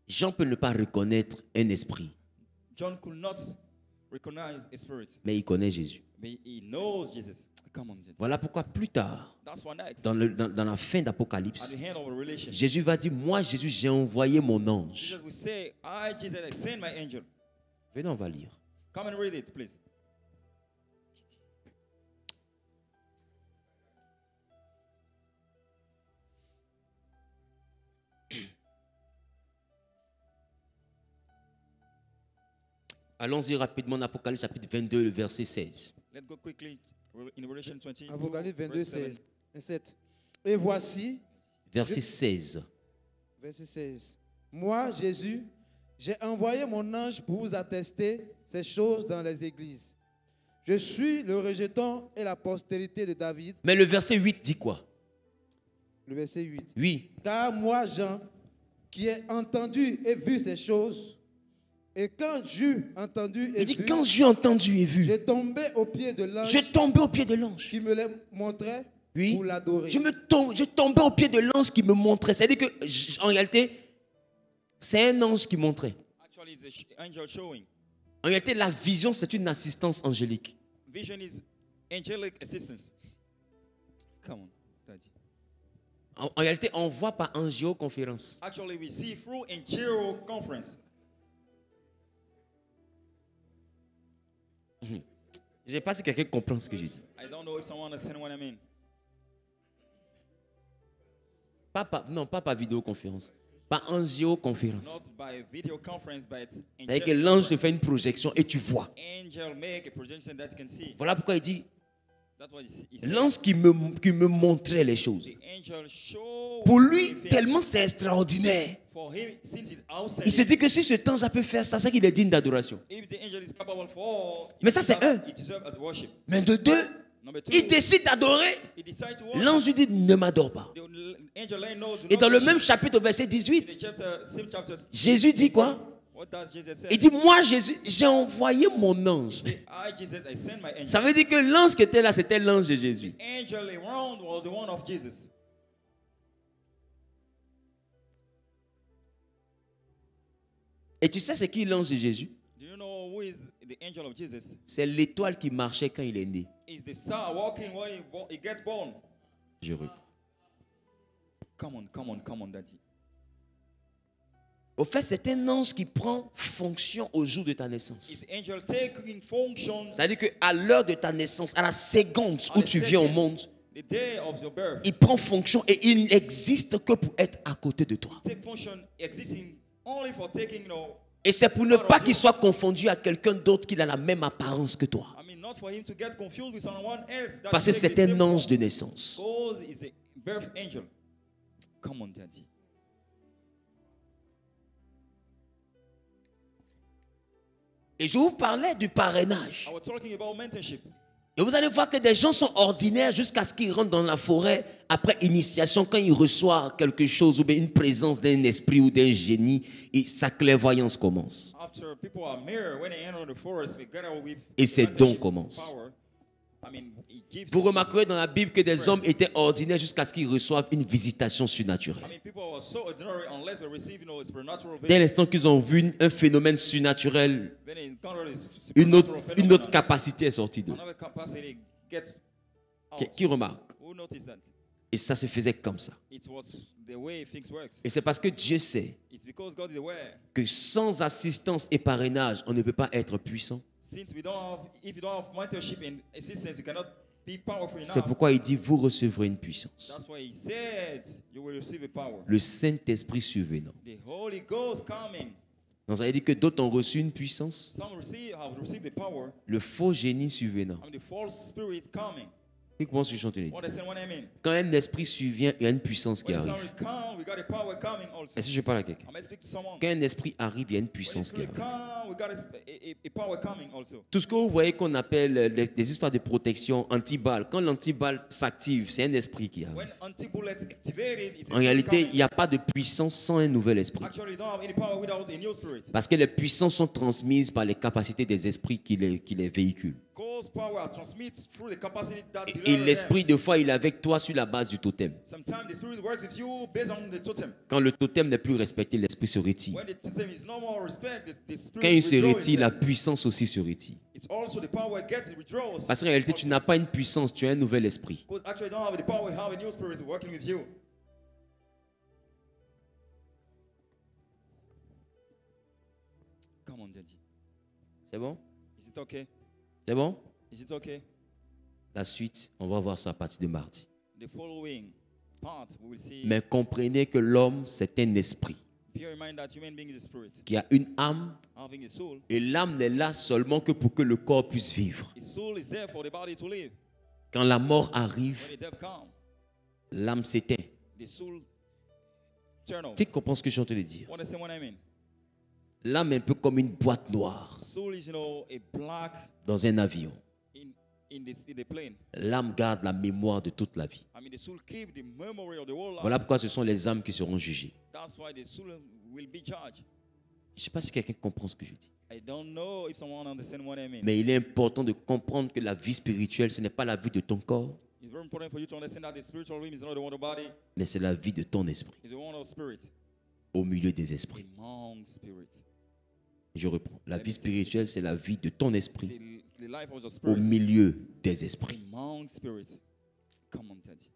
Jean peut ne pas reconnaître un esprit, John could not recognize a spirit, mais il connaît Jésus. but he knows Jesus. Come on, Daddy. Voilà pourquoi plus tard, That's what next. dans la fin At d'Apocalypse, the end of a relation, Jésus va dire, moi Jésus, j'ai envoyé mon ange. Jesus will say, I, Jesus, I send my angel. Venez, on va lire. Come and read it, please. Allons-y rapidement en Apocalypse chapitre 22, le verset 16. Let's go quickly in Revelation 20. Apocalypse 22, verse 7. 16, 7. Et voici, Verset 16. verset 16. Moi, Jésus, j'ai envoyé mon ange pour vous attester ces choses dans les églises. Je suis le rejeton et la postérité de David. Mais le verset 8 dit quoi? Le verset 8. Oui. Car moi, Jean, qui ai entendu et vu ces choses, et quand j'eus entendu et Il dit, vu, quand j'ai entendu et vu, j'ai tombé aux pieds de l'ange j'ai tombé au pied de l'ange. qui me les montrait Oui. pour l'adorer. Je tombais au pied de l'ange qui me montrait. C'est-à-dire que, en réalité, c'est un ange qui montrait. Actually, it's the angel showing. En réalité, la vision, c'est une assistance angélique. Vision is angelic assistance. Come on, Daddy. En réalité, on voit par angioconférence. Actually, we see through angel conference. Je ne sais pas si quelqu'un comprend ce que je dis. I don't know if someone understands what I mean. Non, pas par vidéoconférence. Pas en géoconférence. Not by video conference, but C'est-à-dire que l'ange te fait une projection et tu vois. angel make a projection that you can see. Voilà pourquoi il dit, That's what he said. l'ange qui me montrait les choses. The angel show Pour lui, me things. tellement c'est extraordinaire. For him, since it's Il se outstanding, dit que si cet ange peut faire ça, c'est qu'il est digne d'adoration. if the angel is capable for, Mais ça, c'est un. he deserves worship. Mais de deux, Number two, il décide d'adorer. he decides to worship. L'ange lui dit, ne m'adore pas. The angel let him know, do Et not dans le worship. même chapitre, au verset In the 18, same chapter, Jésus dit quoi? what does Jesus say? Il dit, moi, Jésus, j'ai envoyé mon ange. Say, I, Jesus, I send my angel. Ça veut dire que l'ange qui était là, c'était l'ange de Jésus. Angel around was the one of Jesus. Et tu sais c'est qui l'ange de Jésus? Do you know who is the angel of Jesus? C'est l'étoile qui marchait quand il est né. Is the star walking when he gets born. Je reprends. Come on, Daddy. Au fait, c'est un ange qui prend fonction au jour de ta naissance. Is the angel taking function Ça veut dire qu'à l'heure de ta naissance, à la seconde où tu viens au monde, the day of your birth? il prend fonction et il n'existe que pour être à côté de toi. Take function existing only for taking, Et c'est pour ne pas qu'il soit confondu à quelqu'un d'autre qui a la même apparence que toi. I mean, not for him to get confused with someone else. That Parce que takes c'est the un same ange form. de naissance. Because he's a birth angel. Come on, Daddy. Et je vous parlais du parrainage. I was talking about mentorship. Et vous allez voir que des gens sont ordinaires jusqu'à ce qu'ils rentrent dans la forêt après initiation, quand ils reçoivent quelque chose ou bien une présence d'un esprit ou d'un génie, et sa clairvoyance commence. After people are mirror, when they enter the forest, they gather with Et ses mentorship dons commencent. power. I mean, he gives Vous us- remarquerez dans la Bible que des hommes étaient ordinaires jusqu'à ce qu'ils reçoivent une visitation I surnaturelle. mean, people are so ordinary unless they receive, supernatural Dès vision. l'instant qu'ils ont vu un phénomène surnaturel, When they encounter this une autre supernatural phenomenon, capacité est sortie d'eux. another capacity gets out. Qui remarque? Who noticed that? Et ça se faisait comme ça. It was the way things works. Et c'est parce que Dieu sait It's because God is aware. que sans assistance et parrainage, on ne peut pas être puissant. Since we don't have, if you don't have mentorship and assistance, you cannot be powerful C'est enough. pourquoi il dit, vous recevrez une puissance. That's why he said you will receive a power. Le Saint-Esprit survenant. The Holy Ghost coming. Donc ça veut dire que d'autres ont reçu une puissance. Some have received the power. Le faux génie survenant. I mean, the false spirit coming. Qui commence à chanter les What I mean? Quand un esprit survient, il y a une puissance qui When the arrive. spirit come, we got a power coming also. Est-ce que je parle à quelqu'un? I may speak to someone. Quand un esprit arrive, il y a une When the puissance qui spirit arrive. come, we got a power coming also. Tout ce que vous voyez qu'on appelle des histoires de protection anti-balle, quand l'anti-balle s'active, c'est un esprit qui arrive. When anti-bullets activated, it's a En spirit réalité, il coming. n'y a pas de puissance sans un nouvel esprit. Actually, you don't have any power without a new spirit. Parce que les puissances sont transmises par les capacités des esprits qui les véhiculent. God's power transmits through the capacity that Et deliver l'esprit, them. de fois, il est avec toi sur la base du totem. Sometimes the spirit works with you based on the totem. Quand le totem n'est plus respecté, l'esprit se retire. When the totem is no more respect, the spirit Quand il se withdraws retire, la itself. puissance aussi se retire. It's also the power gets withdraws. Parce qu'en réalité, tu n'as pas une puissance, tu as un nouvel esprit. Because actually, you don't have the power, you have a new spirit working with you. Come on, Daddy. C'est bon? Is it okay? C'est bon? Is it okay? La suite, on va voir ça à partir de mardi. The following part, we will see. Mais comprenez que l'homme, c'est un esprit Bear in mind that human being is a spirit, qui a une âme. having a soul. Et l'âme n'est là seulement que pour que le corps puisse vivre. His soul is there for the body to live. Quand la mort arrive, When the death comes, l'âme s'éteint. the soul turn off. Qui comprend ce que je suis en train de dire? Understand what I mean? L'âme est un peu comme une boîte noire Soul is, a black dans un avion. in the plane. L'âme garde la mémoire de toute la vie. I mean, the soul keep the memory of the whole life. Voilà pourquoi ce sont les âmes qui seront jugées. That's why the soul will be judged. Je ne sais pas si quelqu'un comprend ce que je dis. I don't know if someone understands what I mean. Mais il est important de comprendre que la vie spirituelle, ce n'est pas la vie de ton corps, It's very important for you to understand that the spiritual realm is not the one of the body, mais c'est la vie de ton esprit, it's the one of spirit. au milieu des esprits. Among spirit. Je reprends. La vie spirituelle, c'est la vie de ton esprit, The life of the au spirit. milieu des esprits. Among spirit. Come on, Daddy.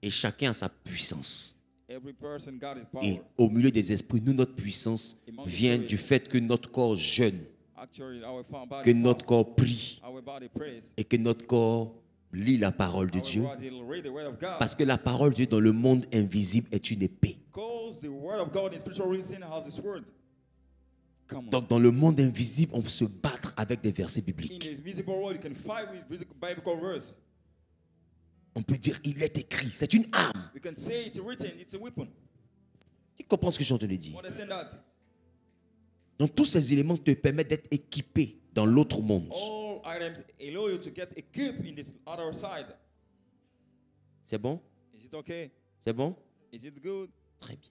Et chacun a sa puissance. Every person got his Et power. au milieu des esprits, nous, notre puissance vient du fait que notre corps jeûne. Actually, our body que notre fasts, corps prie our body prays, et que notre corps lit la parole de our Dieu. body will read the word of God. Parce que la parole de Dieu dans le monde invisible est une épée. Because the word of God in spiritual reason has His word. Come on. Donc dans le monde invisible, on peut se battre avec des versets In bibliques. the visible world, you can fight with biblical verse. On peut dire, il est écrit, c'est une arme. We can say it's written, it's a weapon. Tu comprends ce que je suis en train de dire? Understand that? Donc tous ces éléments te permettent d'être équipé dans l'autre monde. All items allow you to get equipped in this other side. C'est bon? Is it okay? C'est bon? Is it good? Très bien.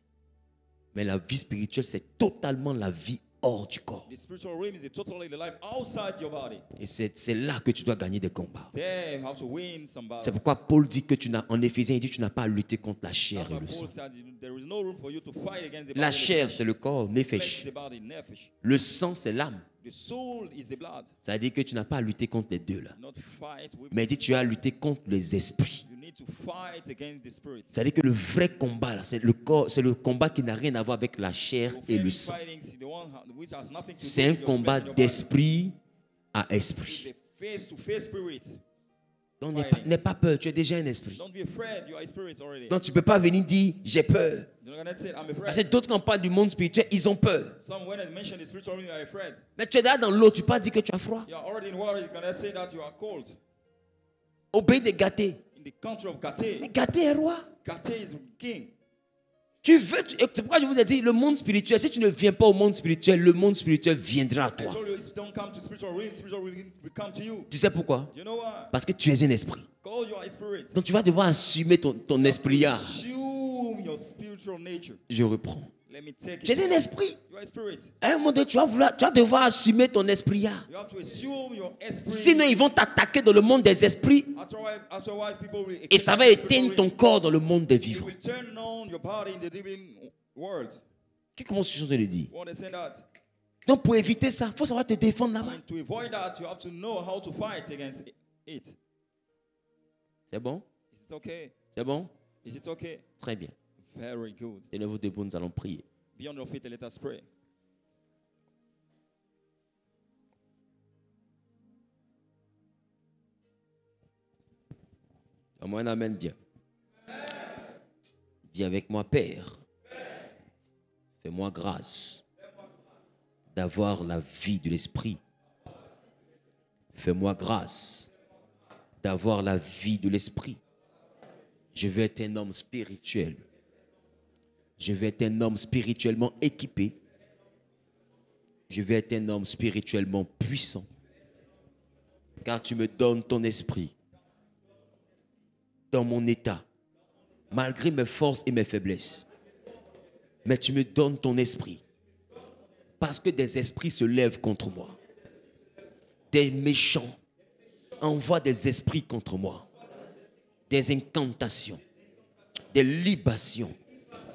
Mais la vie spirituelle, c'est totalement la vie hors du corps. The spiritual realm is totally the life outside your body. Et c'est là que tu dois gagner des combats. There you have to win some battles. C'est pourquoi Paul dit que en Éphésiens, il dit que tu n'as pas à lutter contre la chair That's et why le Paul sang. said there is no room for you to fight against the La body. chair, c'est le corps, Flesh is nefesh. the body, nephesh. Le sang, c'est l'âme. The soul is the blood. Ça veut dire que tu n'as pas à lutter contre les deux là. Not fight with. Mais il dit que tu as à lutter contre les esprits. You need to fight against the spirits. Ça veut dire que le vrai combat, là, c'est le corps, c'est le combat qui n'a rien à voir avec la chair Your et le fighting sang. is the one which has nothing to do C'est un with your combat flesh and your body. d'esprit à It's esprit. a face-to-face spirit. Donc n'aie pas peur, tu es déjà un esprit. Don't be afraid, you are a spirit already. Donc tu ne peux pas venir dire j'ai peur. You're not gonna say, I'm Parce que afraid. d'autres quand on parle du monde spirituel, ils ont peur. Some when I mention the spiritual realm, you are afraid. Mais tu es là dans l'eau, tu ne peux pas dire que tu as froid. You are already in water, you're gonna say that you are cold. Au pays de Gaté. In the country of Mais Gate, Gaté est roi. Gate is king. C'est pourquoi je vous ai dit, le monde spirituel, si tu ne viens pas au monde spirituel, le monde spirituel viendra à I toi. told you, if you don't come to spiritual realm will come to you. Tu sais pourquoi? You know what? Parce que tu es un esprit. Because you are a spirit. Donc tu vas devoir assumer ton esprit. Assume your spiritual nature. Je reprends. Let me take Tu es un it. esprit. You are a spirit. À un moment donné, tu vas devoir assumer ton esprit. You have to assume your esprit. Sinon, ils vont t'attaquer dans le monde des esprits Otherwise people will et ça va éteindre ton corps dans le monde des It vivants. will turn on your body in the living world. Comment je suis en train de dire? You understand that? Donc pour éviter ça, il faut savoir te défendre là-bas. And to avoid that, you have to know how to fight against it. C'est bon? Is it okay? C'est bon? Is it okay? Très bien. Very good. Tenez-vous debout, nous allons prier. Be on your feet and let us pray. Donne-moi un amen bien. Dis avec moi, Père, fais-moi grâce d'avoir la vie de l'esprit. Fais-moi grâce d'avoir la vie de l'esprit. Je veux être un homme spirituel. Je veux être un homme spirituellement équipé. Je veux être un homme spirituellement puissant. Car tu me donnes ton esprit dans mon état, malgré mes forces et mes faiblesses. Mais tu me donnes ton esprit. Parce que des esprits se lèvent contre moi. Des méchants envoient des esprits contre moi. Des incantations, des libations,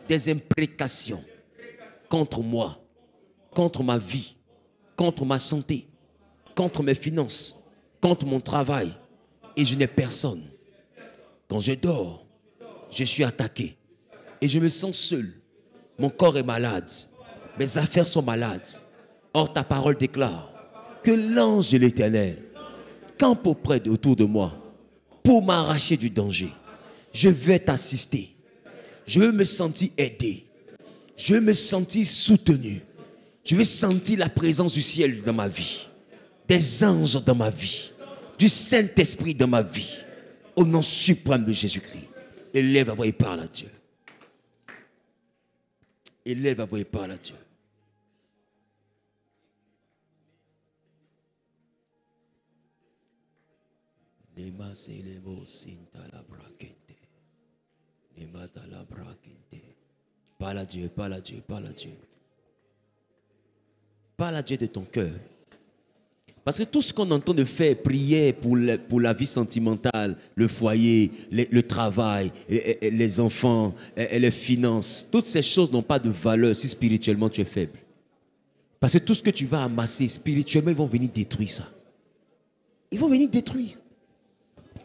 des imprécations contre moi, contre ma vie, contre ma santé, contre mes finances, contre mon travail. Et je n'ai personne. Quand je dors, je suis attaqué et je me sens seul. Mon corps est malade. Mes affaires sont malades. Or, ta parole déclare que l'ange de l'Éternel campe autour de moi pour m'arracher du danger. Je veux t'assister. Je veux me sentir aidé. Je veux me sentir soutenu. Je veux sentir la présence du ciel dans ma vie. Des anges dans ma vie. Du Saint-Esprit dans ma vie. Au nom suprême de Jésus-Christ. Élève la voix et parle à Dieu. Élève la voix et parle à Dieu. Parle à Dieu, parle à Dieu, parle à Dieu. Parle à Dieu de ton cœur. Parce que tout ce qu'on entend de faire, prier pour la vie sentimentale, le foyer, le travail, les enfants, les finances, toutes ces choses n'ont pas de valeur si spirituellement tu es faible. Parce que tout ce que tu vas amasser spirituellement, ils vont venir détruire ça. Ils vont venir détruire.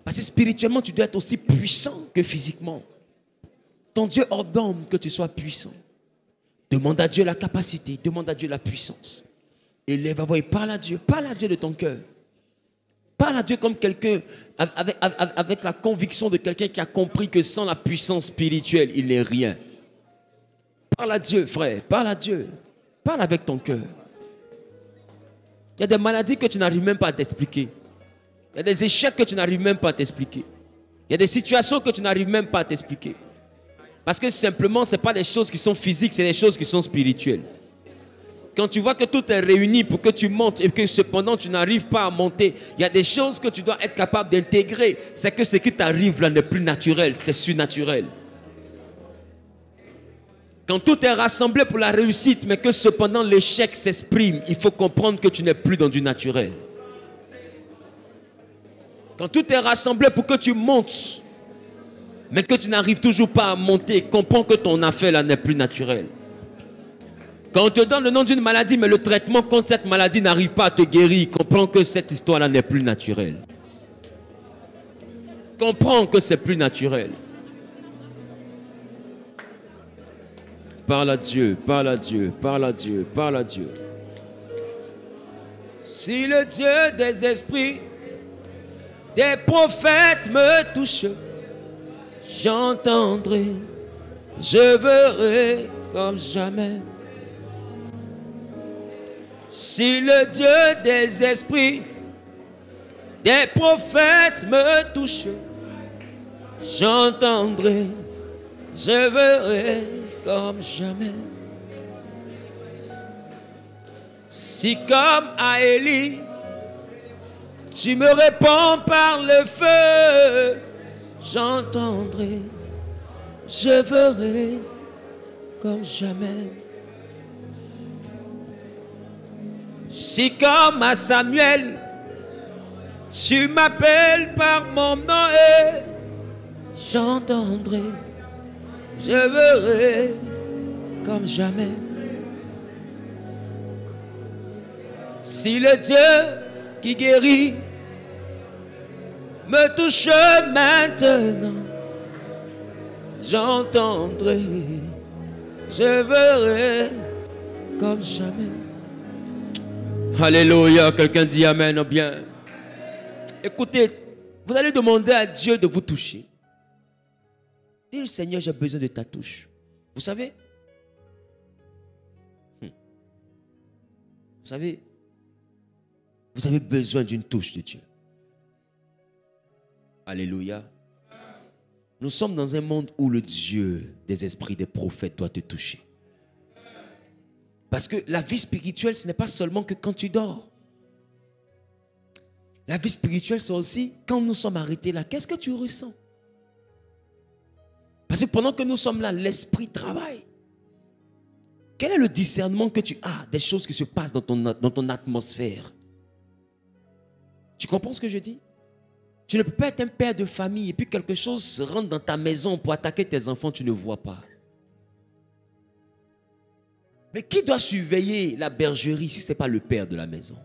Parce que spirituellement, tu dois être aussi puissant que physiquement. Ton Dieu ordonne que tu sois puissant. Demande à Dieu la capacité, demande à Dieu la puissance. Élève la voix et parle à Dieu. Parle à Dieu de ton cœur. Parle à Dieu comme quelqu'un, avec la conviction de quelqu'un qui a compris que sans la puissance spirituelle, il n'est rien. Parle à Dieu, frère. Parle à Dieu. Parle avec ton cœur. Il y a des maladies que tu n'arrives même pas à t'expliquer. Il y a des échecs que tu n'arrives même pas à t'expliquer. Il y a des situations que tu n'arrives même pas à t'expliquer. Parce que simplement, ce n'est pas des choses qui sont physiques, c'est des choses qui sont spirituelles. Quand tu vois que tout est réuni pour que tu montes et que cependant tu n'arrives pas à monter, il y a des choses que tu dois être capable d'intégrer. C'est que ce qui t'arrive là n'est plus naturel, c'est surnaturel. Quand tout est rassemblé pour la réussite, mais que cependant l'échec s'exprime, il faut comprendre que tu n'es plus dans du naturel. Quand tout est rassemblé pour que tu montes, mais que tu n'arrives toujours pas à monter, comprends que ton affaire là n'est plus naturelle. Quand on te donne le nom d'une maladie, mais le traitement contre cette maladie n'arrive pas à te guérir, comprends que cette histoire-là n'est plus naturelle. Comprends que c'est plus naturel. Parle à Dieu, parle à Dieu, parle à Dieu, parle à Dieu. Si le Dieu des esprits, des prophètes me touche, j'entendrai, je verrai comme jamais. Si le Dieu des esprits, des prophètes me touche, j'entendrai, je verrai comme jamais. Si comme à Élie, tu me réponds par le feu, j'entendrai, je verrai comme jamais. Si comme à Samuel, tu m'appelles par mon nom et j'entendrai, je verrai comme jamais. Si le Dieu qui guérit me touche maintenant, j'entendrai, je verrai comme jamais. Alléluia, quelqu'un dit amen ou bien. Écoutez, vous allez demander à Dieu de vous toucher. Dis, Seigneur, j'ai besoin de ta touche. Vous savez? Vous savez, vous avez besoin d'une touche de Dieu. Alléluia. Nous sommes dans un monde où le Dieu des esprits des prophètes doit te toucher. Parce que la vie spirituelle, ce n'est pas seulement que quand tu dors. La vie spirituelle, c'est aussi quand nous sommes arrêtés là, qu'est-ce que tu ressens? Parce que pendant que nous sommes là, l'esprit travaille. Quel est le discernement que tu as des choses qui se passent dans ton atmosphère? Tu comprends ce que je dis? Tu ne peux pas être un père de famille et puis quelque chose se rentre dans ta maison pour attaquer tes enfants, tu ne vois pas. Mais qui doit surveiller la bergerie si ce n'est pas le père de la maison?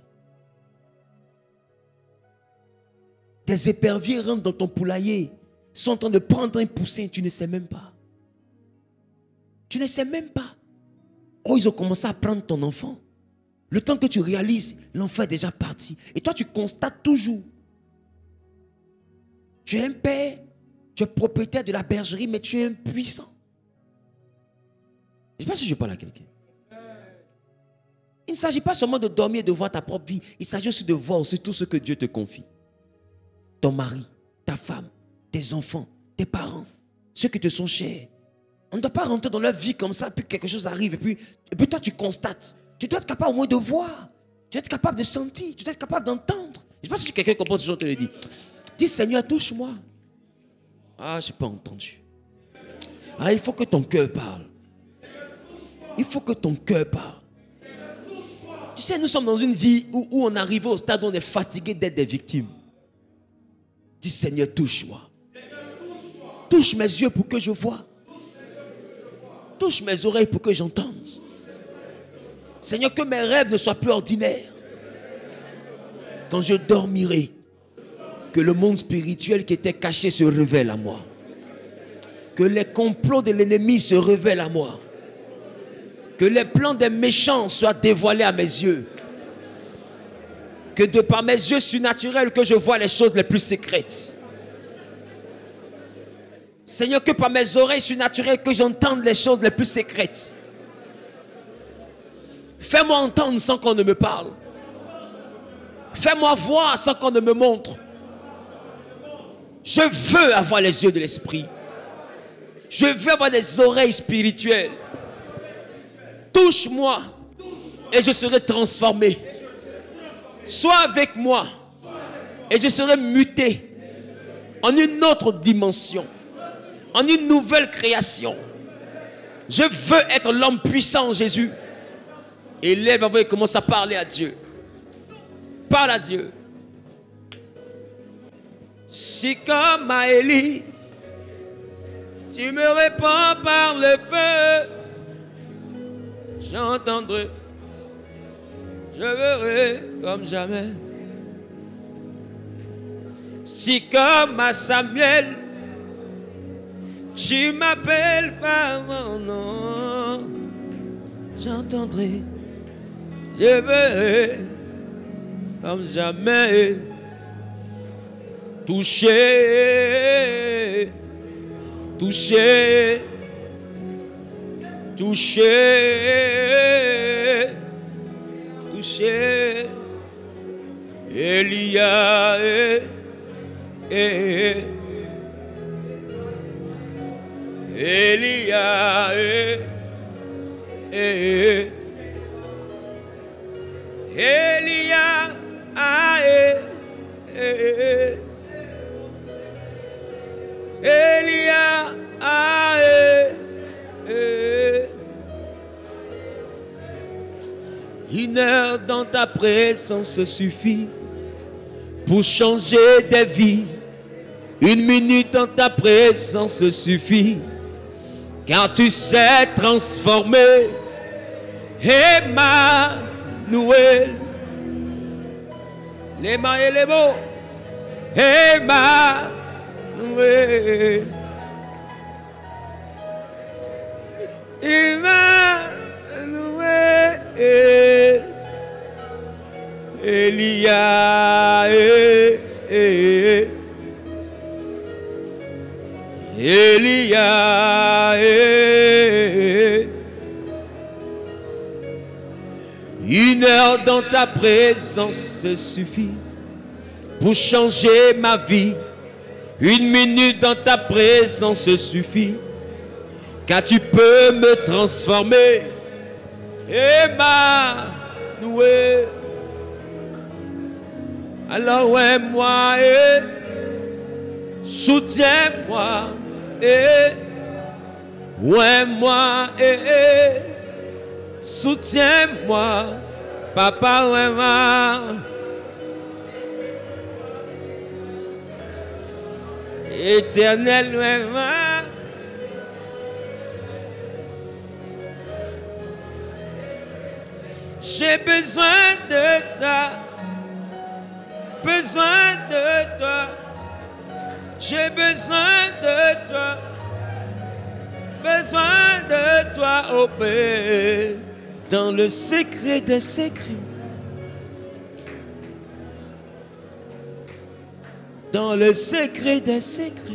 Des éperviers rentrent dans ton poulailler, sont en train de prendre un poussin, tu ne sais même pas. Tu ne sais même pas. Oh, ils ont commencé à prendre ton enfant. Le temps que tu réalises, l'enfant est déjà parti. Et toi, tu constates toujours. Tu es un père, tu es propriétaire de la bergerie, mais tu es impuissant. Je ne sais pas si je parle à quelqu'un. Il ne s'agit pas seulement de dormir et de voir ta propre vie. Il s'agit aussi de voir aussi tout ce que Dieu te confie. Ton mari, ta femme, tes enfants, tes parents, ceux qui te sont chers. On ne doit pas rentrer dans leur vie comme ça, puis quelque chose arrive, et puis toi tu constates. Tu dois être capable au moins de voir. Tu dois être capable de sentir. Tu dois être capable d'entendre. Je ne sais pas si quelqu'un comprend ce que je te le dis. Dis, Seigneur, touche-moi. Ah, je n'ai pas entendu. Ah, il faut que ton cœur parle. Il faut que ton cœur parle. Tu sais, nous sommes dans une vie où on arrive au stade où on est fatigué d'être des victimes. Dis, Seigneur, touche-moi. Touche mes yeux pour que je vois. Touche mes oreilles pour que j'entende. Seigneur, que mes rêves ne soient plus ordinaires. Quand je dormirai, que le monde spirituel qui était caché se révèle à moi. Que les complots de l'ennemi se révèlent à moi. Que les plans des méchants soient dévoilés à mes yeux. Que de par mes yeux surnaturels que je vois les choses les plus secrètes. Seigneur, que par mes oreilles surnaturelles que j'entende les choses les plus secrètes. Fais-moi entendre sans qu'on ne me parle. Fais-moi voir sans qu'on ne me montre. Je veux avoir les yeux de l'esprit. Je veux avoir des oreilles spirituelles. Touche-moi et je serai transformé. Sois avec moi et je serai muté en une autre dimension, en une nouvelle création. Je veux être l'homme puissant, Jésus. Et lève la voix et commence à parler à Dieu. Parle à Dieu. Si comme à Élie, tu me réponds par le feu, j'entendrai, je verrai comme jamais. Si comme à Samuel, tu m'appelles par mon nom, j'entendrai, je verrai comme jamais. Toucher, toucher, toucher, toucher. Elia, Elia, Elia, Elia, une heure dans ta présence suffit pour changer des vies. Une minute dans ta présence suffit, car tu sais transformer. Emmanuel, les mains et les mots. Emmanuel, Emmanuel, Elia, Elia, une heure dans ta présence suffit pour changer ma vie. Une minute dans ta présence suffit, car tu peux me transformer. Emmanuel, alors ouais-moi et soutiens-moi et ouais-moi et soutiens-moi, papa ouais-moi. Éternel, ouais-moi. J'ai besoin de toi, besoin de toi. J'ai besoin de toi, besoin de toi, oh Père, dans le secret des secrets, dans le secret des secrets,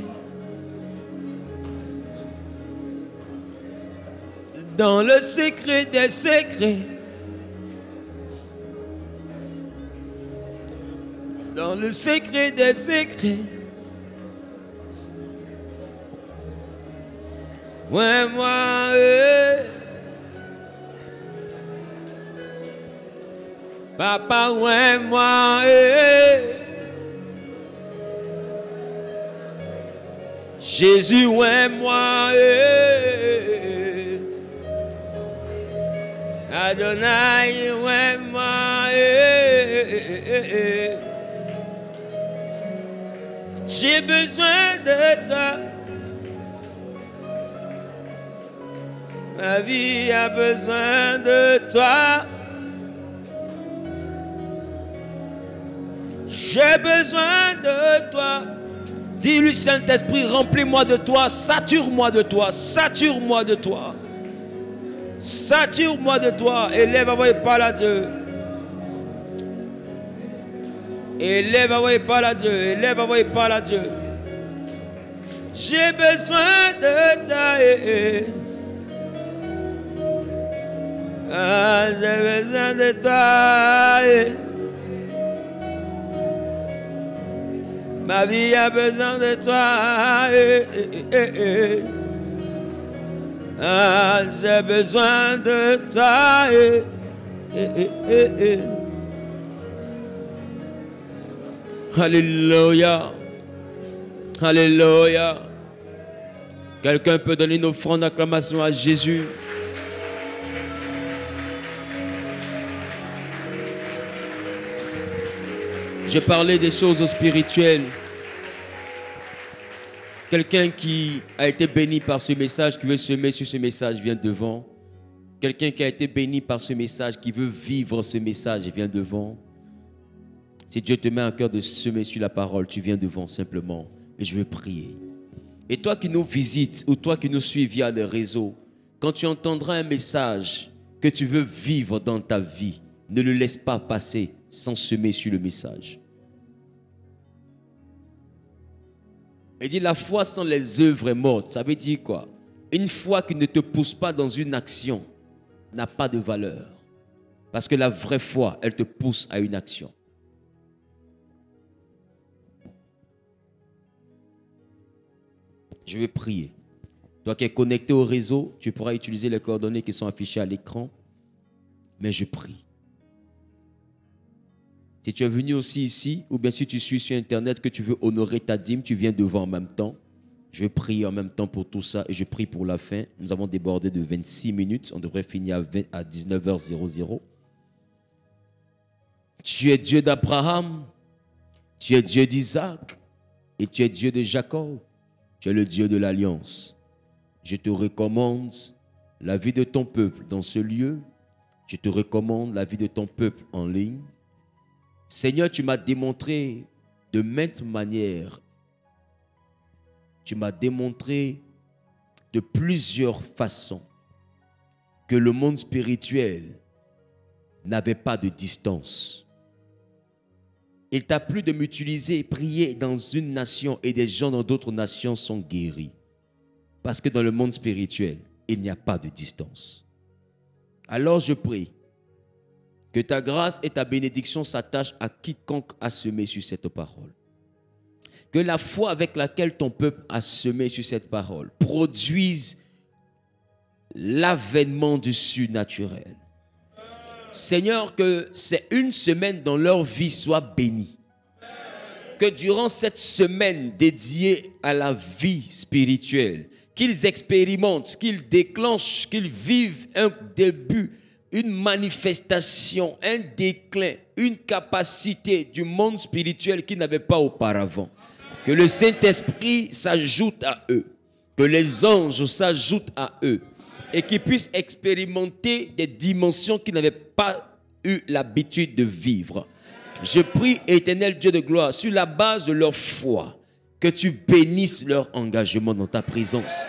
dans le secret des secrets, dans le secret des secrets. Ouais, moi, papa, ouais, moi, Jésus, ouais, moi, Adonai, ouais, moi, j'ai besoin de toi. Ma vie a besoin de toi. J'ai besoin de toi. Dis-lui, Saint-Esprit, remplis-moi de toi, sature-moi de toi, sature-moi de toi. Sature-moi de toi. Élève la voix et parle à Dieu. Élève, envoyez parole à Dieu. Élève, envoyez parole à Dieu. J'ai besoin de toi. Ah, j'ai besoin de toi. Ma vie a besoin de toi. Ah, j'ai besoin de toi. Alléluia. Alléluia. Quelqu'un peut donner une offrande d'acclamation à Jésus. Je parlais des choses spirituelles. Quelqu'un qui a été béni par ce message, qui veut semer sur ce message, vient devant. Quelqu'un qui a été béni par ce message, qui veut vivre ce message, vient devant. Si Dieu te met à cœur de semer sur la parole, tu viens devant simplement et je veux prier. Et toi qui nous visites ou toi qui nous suis via les réseaux, quand tu entendras un message que tu veux vivre dans ta vie, ne le laisse pas passer sans semer sur le message. Il dit la foi sans les œuvres est morte. Ça veut dire quoi? Une foi qui ne te pousse pas dans une action n'a pas de valeur. Parce que la vraie foi, elle te pousse à une action. Je vais prier. Toi qui es connecté au réseau, tu pourras utiliser les coordonnées qui sont affichées à l'écran. Mais je prie. Si tu es venu aussi ici, ou bien si tu suis sur Internet, que tu veux honorer ta dîme, tu viens devant en même temps. Je vais prier en même temps pour tout ça et je prie pour la fin. Nous avons débordé de 26 minutes. On devrait finir à 19h00. Tu es Dieu d'Abraham, tu es Dieu d'Isaac et tu es Dieu de Jacob. Tu es le Dieu de l'Alliance. Je te recommande la vie de ton peuple dans ce lieu. Je te recommande la vie de ton peuple en ligne. Seigneur, tu m'as démontré de maintes manières. Tu m'as démontré de plusieurs façons que le monde spirituel n'avait pas de distance. Il t'a plu de m'utiliser et prier dans une nation et des gens dans d'autres nations sont guéris. Parce que dans le monde spirituel, il n'y a pas de distance. Alors je prie que ta grâce et ta bénédiction s'attachent à quiconque a semé sur cette parole. Que la foi avec laquelle ton peuple a semé sur cette parole produise l'avènement du surnaturel. Seigneur, que ces une semaine dans leur vie soit bénie. Que durant cette semaine dédiée à la vie spirituelle, qu'ils expérimentent, qu'ils déclenchent, qu'ils vivent un début, une manifestation, un déclin, une capacité du monde spirituel qu'ils n'avaient pas auparavant. Que le Saint-Esprit s'ajoute à eux, que les anges s'ajoutent à eux et qu'ils puissent expérimenter des dimensions qu'ils n'avaient pas eu l'habitude de vivre. Je prie, Éternel Dieu de gloire, sur la base de leur foi, que tu bénisses leur engagement dans ta présence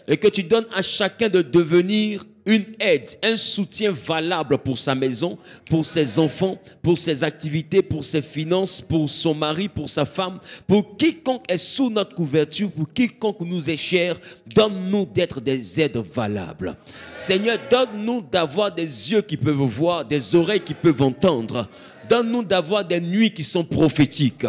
et que tu donnes à chacun de devenir une aide, un soutien valable pour sa maison, pour ses enfants, pour ses activités, pour ses finances, pour son mari, pour sa femme, pour quiconque est sous notre couverture, pour quiconque nous est cher. Donne-nous d'être des aides valables. Seigneur, donne-nous d'avoir des yeux qui peuvent voir, des oreilles qui peuvent entendre. Donne-nous d'avoir des nuits qui sont prophétiques,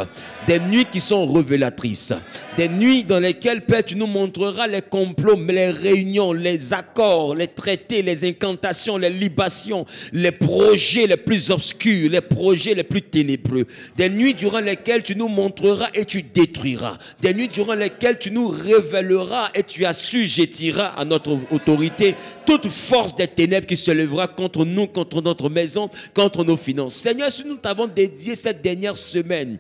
des nuits qui sont révélatrices, des nuits dans lesquelles, Père, tu nous montreras les complots, les réunions, les accords, les traités, les incantations, les libations, les projets les plus obscurs, les projets les plus ténébreux. Des nuits durant lesquelles tu nous montreras et tu détruiras. Des nuits durant lesquelles tu nous révéleras et tu assujettiras à notre autorité toute force des ténèbres qui se lèvera contre nous, contre notre maison, contre nos finances. Seigneur, si nous t'avons dédié cette dernière semaine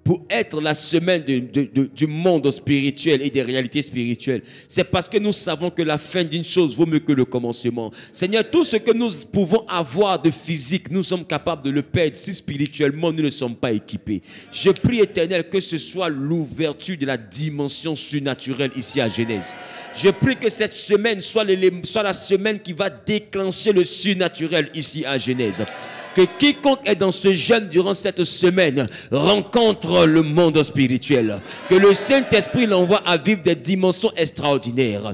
pour être la semaine du monde spirituel et des réalités spirituelles, c'est parce que nous savons que la fin d'une chose vaut mieux que le commencement. Seigneur, tout ce que nous pouvons avoir de physique, nous sommes capables de le perdre si spirituellement nous ne sommes pas équipés. Je prie, Éternel, que ce soit l'ouverture de la dimension surnaturelle ici à Genèse. Je prie que cette semaine soit la semaine qui va déclencher le surnaturel ici à Genèse. Que quiconque est dans ce jeûne durant cette semaine rencontre le monde spirituel. Que le Saint-Esprit l'envoie à vivre des dimensions extraordinaires.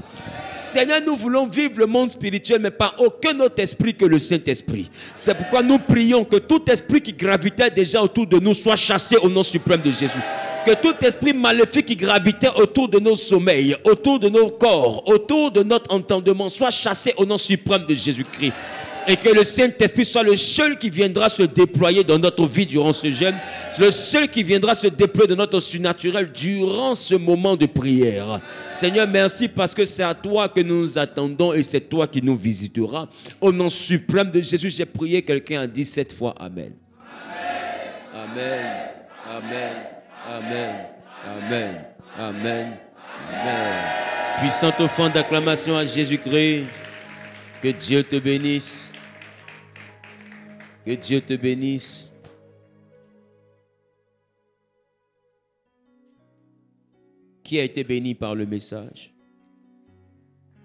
Seigneur, nous voulons vivre le monde spirituel, mais pas aucun autre esprit que le Saint-Esprit. C'est pourquoi nous prions que tout esprit qui gravitait déjà autour de nous soit chassé au nom suprême de Jésus. Que tout esprit maléfique qui gravitait autour de nos sommeils, autour de nos corps, autour de notre entendement, soit chassé au nom suprême de Jésus-Christ. Et que le Saint-Esprit soit le seul qui viendra se déployer dans notre vie durant ce jeûne, le seul qui viendra se déployer dans notre surnaturel durant ce moment de prière. Seigneur, merci parce que c'est à toi que nous nous attendons et c'est toi qui nous visiteras. Au nom suprême de Jésus, j'ai prié, quelqu'un a dit 7 fois Amen. Amen. Amen. Amen. Amen. Amen. Amen. Puissante offrande d'acclamation à Jésus-Christ. Que Dieu te bénisse. Que Dieu te bénisse. Qui a été béni par le message?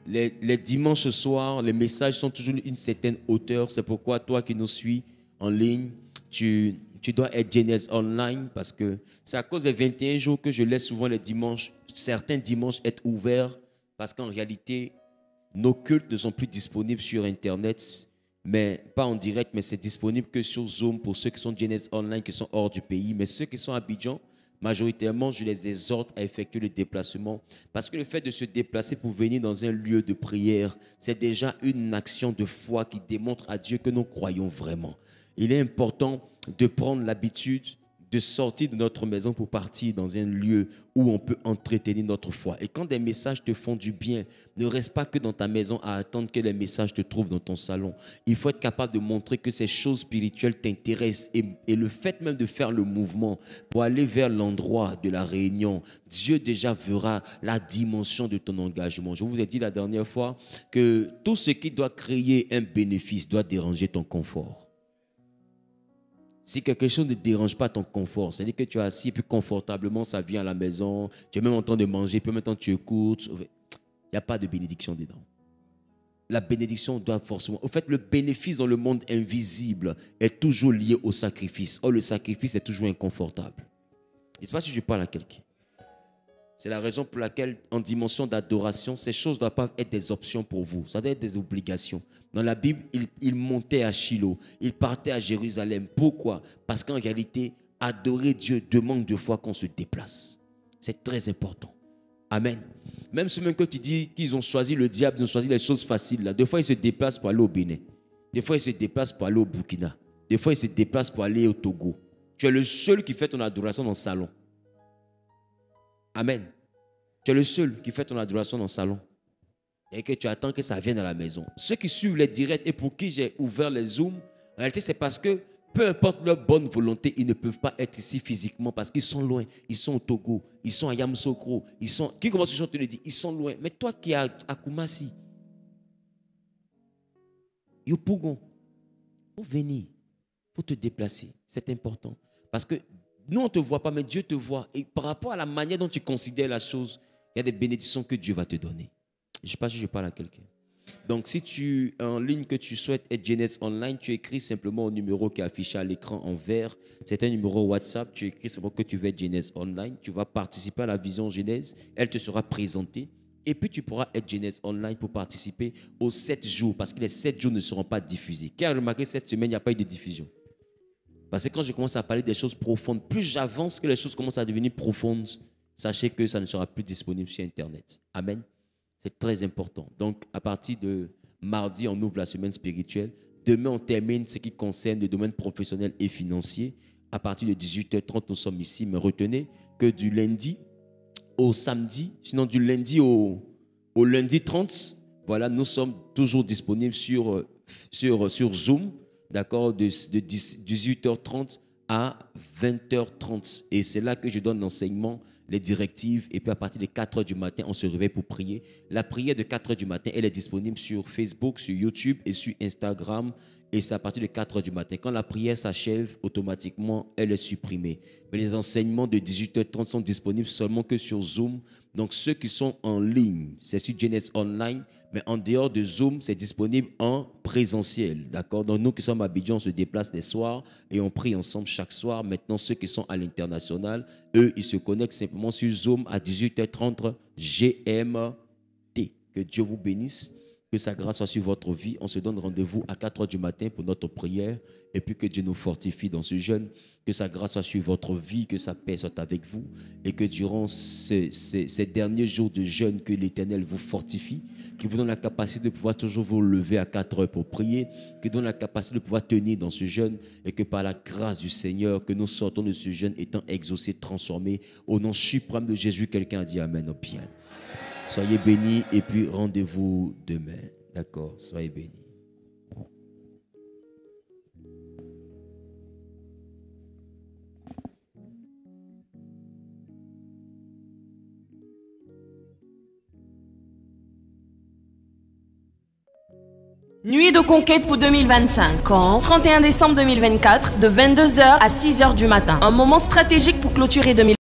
Les dimanches soirs, les messages sont toujours une certaine hauteur. C'est pourquoi toi qui nous suis en ligne, tu dois être Genèse Online parce que c'est à cause des 21 jours que je laisse souvent les dimanches, certains dimanches être ouverts parce qu'en réalité, nos cultes ne sont plus disponibles sur Internet, mais pas en direct, mais c'est disponible que sur Zoom pour ceux qui sont Genèse Online, qui sont hors du pays. Mais ceux qui sont à Abidjan, majoritairement, je les exhorte à effectuer le déplacement. Parce que le fait de se déplacer pour venir dans un lieu de prière, c'est déjà une action de foi qui démontre à Dieu que nous croyons vraiment. Il est important de prendre l'habitude de sortir de notre maison pour partir dans un lieu où on peut entretenir notre foi. Et quand des messages te font du bien, ne reste pas que dans ta maison à attendre que les messages te trouvent dans ton salon. Il faut être capable de montrer que ces choses spirituelles t'intéressent et le fait même de faire le mouvement pour aller vers l'endroit de la réunion, Dieu déjà verra la dimension de ton engagement. Je vous ai dit la dernière fois que tout ce qui doit créer un bénéfice doit déranger ton confort. Si quelque chose ne dérange pas ton confort, c'est-à-dire que tu es assis et puis confortablement, ça vient à la maison, tu es même en train de manger, puis maintenant tu écoutes, il n'y a pas de bénédiction dedans. La bénédiction doit forcément... Au fait, le bénéfice dans le monde invisible est toujours lié au sacrifice. Or, le sacrifice est toujours inconfortable. Je ne sais pas si je parle à quelqu'un. C'est la raison pour laquelle, en dimension d'adoration, ces choses ne doivent pas être des options pour vous. Ça doit être des obligations. Dans la Bible, il montait à Shiloh, il partait à Jérusalem. Pourquoi? Parce qu'en réalité, adorer Dieu demande de fois qu'on se déplace. C'est très important. Amen. Même ceux que tu dis qu'ils ont choisi le diable, ils ont choisi les choses faciles. Là. Des fois, ils se déplacent pour aller au Bénin. Des fois, ils se déplacent pour aller au Burkina. Des fois, ils se déplacent pour aller au Togo. Tu es le seul qui fait ton adoration dans le salon. Amen. Tu es le seul qui fait ton adoration dans le salon. Et que tu attends que ça vienne à la maison. Ceux qui suivent les directs et pour qui j'ai ouvert les Zooms, en réalité, c'est parce que peu importe leur bonne volonté, ils ne peuvent pas être ici physiquement parce qu'ils sont loin. Ils sont au Togo, ils sont à Yamoussoukro, ils sont... Qui commence à te le dire? Ils sont loin. Mais toi qui es à Koumassi, Yopougon, il faut venir, il faut te déplacer. C'est important. Parce que nous, on ne te voit pas, mais Dieu te voit. Et par rapport à la manière dont tu considères la chose, il y a des bénédictions que Dieu va te donner. Je ne sais pas si je parle à quelqu'un. Donc, si tu es en ligne, que tu souhaites être Genèse Online, tu écris simplement au numéro qui est affiché à l'écran en vert. C'est un numéro WhatsApp. Tu écris simplement que tu veux être Genèse Online. Tu vas participer à la vision Genèse. Elle te sera présentée. Et puis, tu pourras être Genèse Online pour participer aux 7 jours. Parce que les 7 jours ne seront pas diffusés. Qui a remarqué cette semaine, il n'y a pas eu de diffusion? Parce que quand je commence à parler des choses profondes, plus j'avance que les choses commencent à devenir profondes, sachez que ça ne sera plus disponible sur Internet. Amen. C'est très important. Donc, à partir de mardi, on ouvre la semaine spirituelle. Demain, on termine ce qui concerne le domaine professionnel et financier. À partir de 18h30, nous sommes ici. Mais retenez que du lundi au samedi, sinon du lundi au lundi 30, voilà, nous sommes toujours disponibles sur Zoom, d'accord, de 18h30 à 20h30. Et c'est là que je donne l'enseignement, les directives, et puis à partir de 4h du matin, on se réveille pour prier. La prière de 4h du matin, elle est disponible sur Facebook, sur YouTube et sur Instagram et c'est à partir de 4 heures du matin. Quand la prière s'achève, automatiquement, elle est supprimée. Mais les enseignements de 18h30 sont disponibles seulement que sur Zoom. Donc, ceux qui sont en ligne, c'est sur Genesis Online, mais en dehors de Zoom, c'est disponible en présentiel. D'accord? Donc, nous qui sommes à Abidjan, on se déplace les soirs et on prie ensemble chaque soir. Maintenant, ceux qui sont à l'international, eux, ils se connectent simplement sur Zoom à 18h30 GMT. Que Dieu vous bénisse. Que sa grâce soit sur votre vie. On se donne rendez-vous à 4 heures du matin pour notre prière. Et puis que Dieu nous fortifie dans ce jeûne. Que sa grâce soit sur votre vie. Que sa paix soit avec vous. Et que durant ces derniers jours de jeûne, que l'Éternel vous fortifie. Qu'il vous donne la capacité de pouvoir toujours vous lever à 4 heures pour prier. Qu'il vous donne la capacité de pouvoir tenir dans ce jeûne. Et que par la grâce du Seigneur, que nous sortons de ce jeûne étant exaucés, transformés. Au nom suprême de Jésus, quelqu'un a dit Amen au bien. Soyez bénis et puis rendez-vous demain. D'accord, soyez bénis. Nuit de conquête pour 2025. Quand 31 décembre 2024, de 22h à 6h du matin. Un moment stratégique pour clôturer 2025.